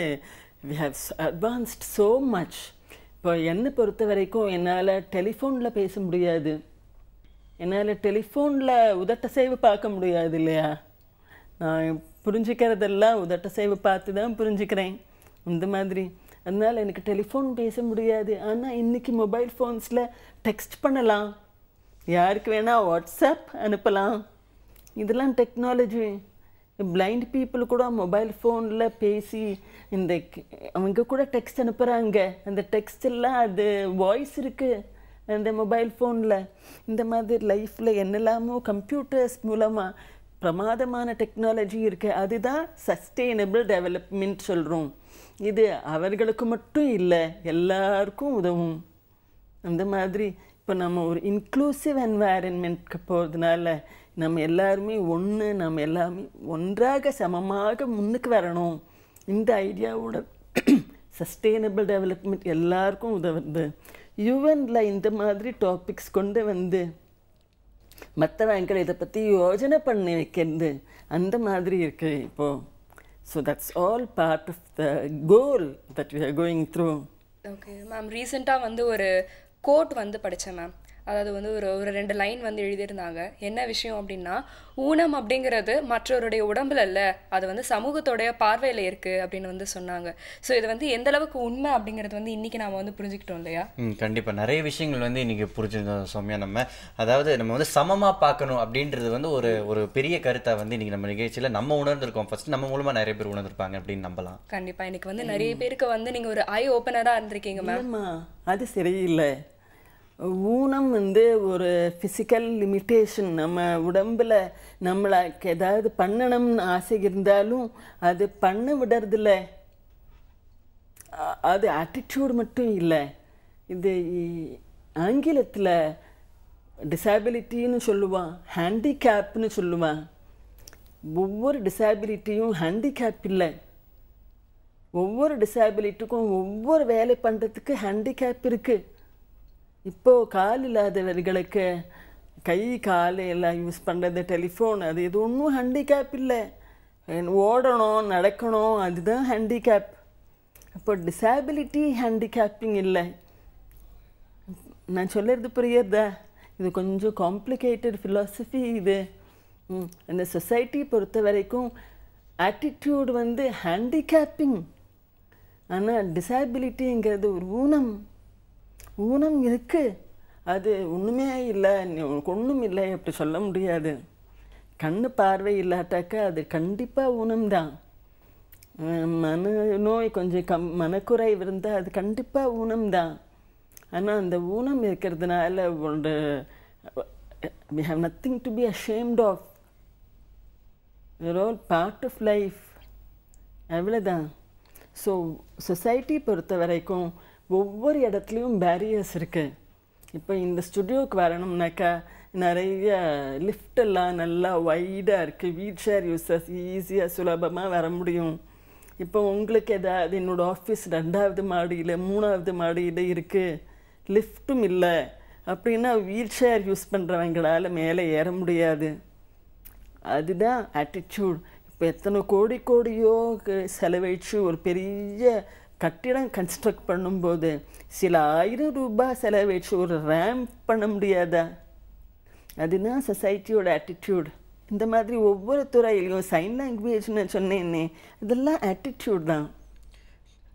we have advanced so much. இப்போ என்னை பொறுத்த வரைக்கும் என்னால் டெலிஃபோனில் பேச முடியாது, என்னால் டெலிஃபோனில் உதட்டசைவு பார்க்க முடியாது இல்லையா. நான் புரிஞ்சுக்கிறதெல்லாம் உதட்டசைவு பார்த்து தான் புரிஞ்சுக்கிறேன் இந்த மாதிரி. அதனால் எனக்கு டெலிஃபோன் பேச முடியாது. ஆனால் இன்றைக்கி மொபைல் ஃபோன்ஸில் டெக்ஸ்ட் பண்ணலாம், யாருக்கு வேணால் வாட்ஸ்அப் அனுப்பலாம். இதெல்லாம் டெக்னாலஜி. பிளைண்ட் பீப்புள் கூட மொபைல் ஃபோனில் பேசி அவங்க கூட டெக்ஸ்ட் அனுப்புகிறாங்க. அந்த டெக்ஸ்ட் எல்லாம் அது வாய்ஸ் இருக்குது அந்த மொபைல் ஃபோனில். இந்த மாதிரி லைஃப்பில் என்னெல்லாமோ கம்ப்யூட்டர்ஸ் மூலமாக பிரமாதமான டெக்னாலஜி இருக்குது. அதுதான் சஸ்டெயினபிள் டெவலப்மெண்ட் சொல்கிறோம். இது அவர்களுக்கு மட்டும் இல்லை, எல்லாருக்கும் உதவும். அந்த மாதிரி இப்போ நம்ம ஒரு இன்க்ளூசிவ் என்வாயரன்மெண்ட்க்கு போகிறதுனால நம்ம எல்லாருமே நம்ம எல்லாமே ஒன்றாக சமமாக முன்னுக்கு வரணும். இந்த ஐடியாவோட சஸ்டெயினபிள் டெவலப்மெண்ட் எல்லாருக்கும் உதவுது. யுஎனில் இந்த மாதிரி டாபிக்ஸ் கொண்டு வந்து மற்றவங்களை இதை பற்றி யோஜனை பண்ணி வைக்கிறது அந்த மாதிரி இருக்குது இப்போது. So that's all part of the goal that we are going through. Okay ma'am, ரீசெண்டாக வந்து ஒரு கோட் வந்து படித்தேன் மேம். அதாவது வந்து ஒரு 2 லைன் வந்து எழுதியிருந்தாங்க. என்ன விஷயம் அப்படின்னா, ஊனம் அப்படிங்கிறது மற்றவருடைய உடம்புல இல்லை, அது வந்து சமூகத்தோடைய பார்வையில் இருக்குது அப்படின்னு வந்து சொன்னாங்க. ஸோ இது வந்து எந்த அளவுக்கு உண்மை அப்படிங்கிறது வந்து இன்றைக்கி நாம் வந்து புரிஞ்சுக்கிட்டோம் இல்லையா? கண்டிப்பாக நிறைய விஷயங்கள் வந்து இன்றைக்கி புரிஞ்சுருந்தோம் சௌமியா. அதாவது நம்ம வந்து சமமாக பார்க்கணும் அப்படின்றது வந்து ஒரு பெரிய கருத்தை வந்து இன்றைக்கி நம்ம நிகழ்ச்சியில் நம்ம உணர்ந்திருக்கோம். ஃபர்ஸ்ட் நம்ம மூலமாக நிறைய பேர் உணர்ந்திருப்பாங்க அப்படின்னு நம்பலாம். கண்டிப்பாக இன்னைக்கு வந்து நிறைய பேருக்கு வந்து நீங்கள் ஒரு ஐ ஓப்பனராக இருந்திருக்கீங்க மேம். அது சரியில்லை. ஊனம் வந்து ஒரு ஃபிசிக்கல் லிமிட்டேஷன். நம்ம உடம்பில் நம்மளுக்கு ஏதாவது பண்ணணும்னு ஆசை இருந்தாலும் அது பண்ண விடுறதில்ல. அது ஆட்டிடியூட் மட்டும் இல்லை. இது ஆங்கிலத்தில் டிசபிலிட்டின்னு சொல்லுவான், ஹேண்டிகேப்னு சொல்லுவான். ஒவ்வொரு டிசபிலிட்டியும் ஹேண்டிகேப் இல்லை. ஒவ்வொரு டிசபிலிட்டிக்கும் ஒவ்வொரு வேலை பண்ணுறதுக்கு ஹேண்டிகேப் இருக்குது. இப்போது கால் இல்லாதவர்களுக்கு கை கால் எல்லாம் யூஸ் பண்ணுறது, டெலிஃபோன், அது இது ஒன்றும் ஹேண்டிகேப் இல்லை. ஓடணும் நடக்கணும், அதுதான் ஹேண்டிகேப். அப்போ டிசபிலிட்டி ஹேண்டிகேப்பிங் இல்லை. நான் சொல்லுறது புரியுறதா? இது கொஞ்சம் காம்ப்ளிகேட்டட் ஃபிலாசபி இது. இந்த சொசைட்டி பொறுத்த வரைக்கும் ஆட்டிடியூட் வந்து ஹேண்டிகேப்பிங். ஆனால் டிசபிலிட்டிங்கிறது ஒரு ஊனம் இருக்குது. அது ஒன்றுமே இல்லை, ஒன்றும் இல்லை அப்படி சொல்ல முடியாது. கண்ணு பார்வை இல்லாட்டாக்கா அது கண்டிப்பாக ஊனம்தான். மனநோய் கொஞ்சம் மனக்குறைவு இருந்தால் அது கண்டிப்பாக ஊனம்தான். ஆனால் அந்த ஊனம் இருக்கிறதுனால we have nothing to be ashamed of. We're all part of life. அவ்வளோதான். ஸோ சொசைட்டி பொறுத்த வரைக்கும் ஒவ்வொரு இடத்துலையும் பேரியர்ஸ் இருக்குது. இப்போ இந்த ஸ்டுடியோவுக்கு வரணும்னாக்கா நிறைய லிஃப்டெல்லாம் நல்லா வைடாக இருக்குது. வீல் சேர் யூஸர்ஸ் ஈஸியாக சுலபமாக வர முடியும். இப்போ உங்களுக்கு எதாவது என்னோடய ஆஃபீஸ் 2வது மாடியில் 3வது மாடியில் இருக்குது, லிஃப்ட்டும் இல்லை அப்படின்னா வீல் சேர் யூஸ் பண்ணுறவங்களால் மேலே ஏற முடியாது. அதுதான் ஆட்டிடியூட். இப்போ எத்தனை கோடியோ செலவழித்து ஒரு பெரிய கட்டிடம் கன்ஸ்ட்ரக்ட் பண்ணும்போது சில 1000 ரூபாய் செலவழிச்சு ஒரு ரேம்ப் பண்ண முடியாதா? அதுதான் சொசைட்டியோட ஆட்டிடியூட். இந்த மாதிரி ஒவ்வொரு துறையிலையும் சைன் லாங்குவேஜ்னு சொன்னேன்னே இதெல்லாம் ஆட்டிடியூட் தான்.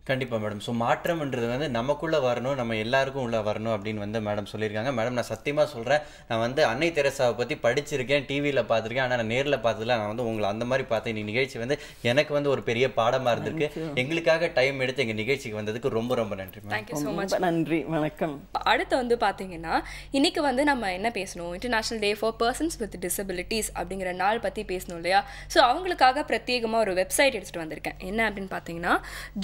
கண்டிப்பாக மேடம். ஸோ மாற்றம்ன்றது வந்து நமக்குள்ளே வரணும், நம்ம எல்லாருக்கும் உள்ளே வரணும் அப்படின்னு வந்து மேடம் சொல்லியிருக்காங்க. மேடம் நான் சத்தியமாக சொல்கிறேன், நான் வந்து அன்னை தெரசாவை பற்றி படிச்சிருக்கேன், டிவியில் பார்த்துருக்கேன், ஆனால் நான் நேரில் பார்த்ததில்ல. நான் வந்து உங்களை அந்த மாதிரி பார்த்தேன். இந்த நிகழ்ச்சி வந்து எனக்கு வந்து ஒரு பெரிய பாடமாக இருந்திருக்கு. எங்களுக்காக டைம் எடுத்து எங்கள் நிகழ்ச்சிக்கு வந்ததுக்கு ரொம்ப ரொம்ப நன்றி மேம். Thank you so much. நன்றி, வணக்கம். அடுத்து வந்து பார்த்தீங்கன்னா இன்னைக்கு வந்து நம்ம என்ன பேசணும், international day for persons with disabilities அப்படிங்கிற நாள் பற்றி பேசணும் இல்லையா? ஸோ அவங்களுக்காக பிரத்யேகமாக ஒரு வெப்சைட் எடுத்துகிட்டு வந்திருக்கேன். என்ன அப்படின்னு பார்த்தீங்கன்னா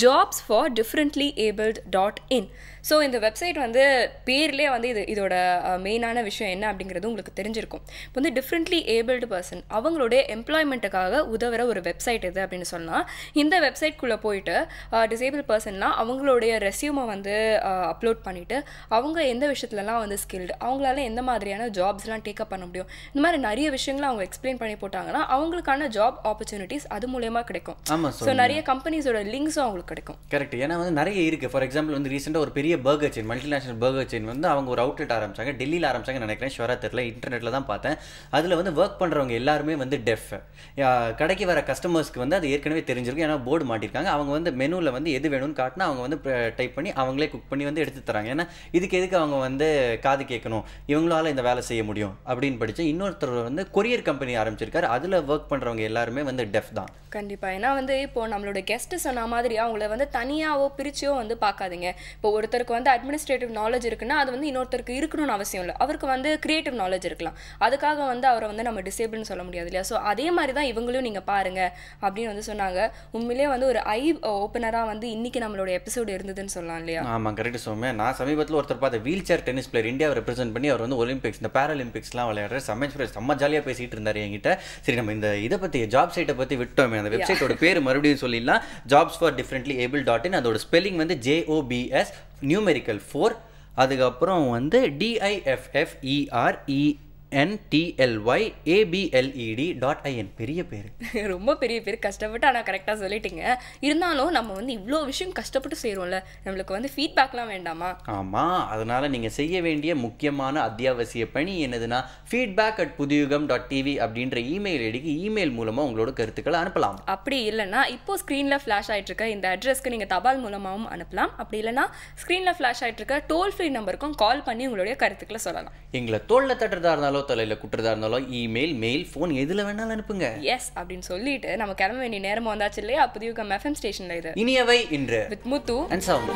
jobs for for.differently-abled.in. ஸோ இந்த வெப்சைட் வந்து பேர்லேயே வந்து இதோட மெயினான விஷயம் என்ன அப்படிங்கிறது உங்களுக்கு தெரிஞ்சிருக்கும். இப்போ வந்து டிஃப்ரெண்ட்லி ஏபிள்டு பர்சன் அவங்களுடைய எம்ப்ளாய்மெண்ட்டுக்காக உதவுற ஒரு வெப்சைட் இது அப்படின்னு சொன்னால், இந்த வெப்சைட்குள்ளே போயிட்டு டிசேபிள் பர்சன்லாம் அவங்களுடைய ரெஸ்யூமை வந்து அப்லோட் பண்ணிவிட்டு அவங்க எந்த விஷயத்துலலாம் வந்து ஸ்கில்டு, அவங்களால எந்த மாதிரியான ஜாப்ஸ்லாம் டேக்கப் பண்ண முடியும், இந்த மாதிரி நிறைய விஷயங்களை அவங்க எக்ஸ்பிளைன் பண்ணி போட்டாங்கன்னா அவங்களுக்கான ஜாப் ஆப்பர்ச்சுனிட்டிஸ் அது மூலயமா கிடைக்கும். ஸோ நிறைய கம்பெனிஸோட லிங்க்ஸும் அவங்களுக்கு கிடைக்கும். கரெக்ட். ஏன்னா வந்து நிறைய இருக்குது. ஃபார் எக்ஸாம்பிள் வந்து ரீசெண்டாக ஒரு பெரிய burger chain, multinational burger chain வந்து அவங்க ஒரு அவுட்லெட் ஆரம்பிச்சாங்க. டெல்லியில் ஆரம்பிச்சாங்கன்னு நினைக்கிறேன், ஷுவராக தெரியல, இன்டர்நெட்டில் தான் பார்த்தேன். அதில் வந்து ஒர்க் பண்ணுறவங்க எல்லாருமே வந்து டெஃப். கடைக்கு வர கஸ்டமர்ஸ்க்கு வந்து அது ஏற்கனவே தெரிஞ்சிருக்கும், ஏன்னா போர்டு மாட்டிருக்காங்க. அவங்க வந்து மெனுவில் வந்து எது வேணும்னு காட்டினா அவங்க வந்து டைப் பண்ணி அவங்களே குக் பண்ணி வந்து எடுத்து தராங்க. ஏன்னா இதுக்கு எதுக்கு அவங்க வந்து காது கேட்கணும், இவங்களால இந்த வேலை செய்ய முடியும் அப்படின்னு படிச்சு இன்னொருத்தர் வந்து கொரியர் கம்பெனி ஆரம்பிச்சிருக்காரு. அதில் ஒர்க் பண்ணுறவங்க எல்லாருமே வந்து டெஃப் தான். கண்டிப்பாக. ஏன்னா வந்து இப்போ நம்மளோட கெஸ்ட்டு சொன்ன மாதிரி அவங்கள வந்து தனியாவோ பிரிச்சோ வந்து பார்க்காதீங்க. இப்போ ஒருத்தருக்கு வந்து அட்மினிஸ்ட்ரேட்டிவ் நாலேஜ் இருக்குன்னா அது வந்து இன்னொருத்தருக்கு இருக்கணும்னு அவசியம் இல்லை. அவருக்கு வந்து கிரியேட்டிவ் நாலேஜ் இருக்கலாம், அதுக்காக வந்து அவரை வந்து நம்ம டிசேபிள்னு சொல்ல முடியாது இல்லையா? ஸோ அதே மாதிரி தான் இவங்களையும் நீங்கள் பாருங்க அப்படின்னு வந்து சொன்னாங்க. உண்மையிலேயே வந்து ஒரு ஐ ஓப்பனராக வந்து இன்னைக்கு நம்மளோட எபிசோடு இருந்ததுன்னு சொல்லலாம் இல்லையா? ஆமாம், கரெக்ட் சொல்லுமே. நான் சமீபத்தில் ஒருத்தர் பார்த்த வீல் சேர் டென்னிஸ் பிளேயர், இந்தியாவை ரெப்ரசென்ட் பண்ணி அவர் வந்து ஒலிம்பிக்ஸ், இந்த பேராலிம்பிக்ஸ்லாம் விளையாடுற செம்ம ஜாலியாக பேசிகிட்டு இருந்தார் என்கிட்ட. சரி, நம்ம இந்த இதை பற்றி ஜாப் சைட்டை பற்றி விட்டோமே, அந்த வெப்சைட்டோட பேர் மறுபடியும் சொல்லிடலாம். jobsforDifferentlyAbled.in. அதோட ஸ்பெல்லிங் வந்து JOBS நியூமெரிக்கல் 4, அதுக்கப்புறம் வந்து DIFFERENTLYABLED.in. பெரிய பேர், ரொம்ப பெரிய பேர், கஷ்டப்பட்டு ஆனால் கரெக்டாக சொல்லிட்டீங்க. இருந்தாலும் நம்ம வந்து இவ்வளோ விஷயம் கஷ்டப்பட்டு செய்கிறோம்ல, நம்மளுக்கு வந்து ஃபீட்பேக்லாம் வேண்டாமா? ஆமாம், அதனால் நீங்கள் செய்ய வேண்டிய முக்கியமான அத்தியாவசிய பணி என்னதுன்னா feedback@pudiyugam.tv அப்படின்ற இமெயில் ஐடிக்கு இமெயில் மூலமாக உங்களோட கருத்துக்களை அனுப்பலாம். அப்படி இல்லைன்னா இப்போ ஸ்க்ரீனில் ஃப்ளாஷ் ஆகிட்டு இருக்க இந்த அட்ரஸ்க்கு நீங்கள் தபால் மூலமாகவும் அனுப்பலாம். அப்படி இல்லைன்னா ஸ்க்ரீனில் ஃப்ளாஷ் ஆகிட்டு இருக்க டோல் ஃப்ரீ நம்பருக்கும் கால் பண்ணி உங்களுடைய கருத்துக்களை சொல்லலாம். எங்களை தோளில் தட்டுறதா இருந்தாலும் தலையில் குட்டுறதா இருந்தாலும் இமெயில், மெயில், ஃபோன் எதில் வேணாலும் அனுப்புங்க. எஸ் அப்படின்னு சொல்லிட்டு நம்ம கிளம்ப வேண்டிய நேரம் வந்தாச்சு இல்லையா? புதியுகம் எஃப்எம் ஸ்டேஷன்ல இது இனியவை இன்று வித் முத்து அண்ட் சவுண்ட்.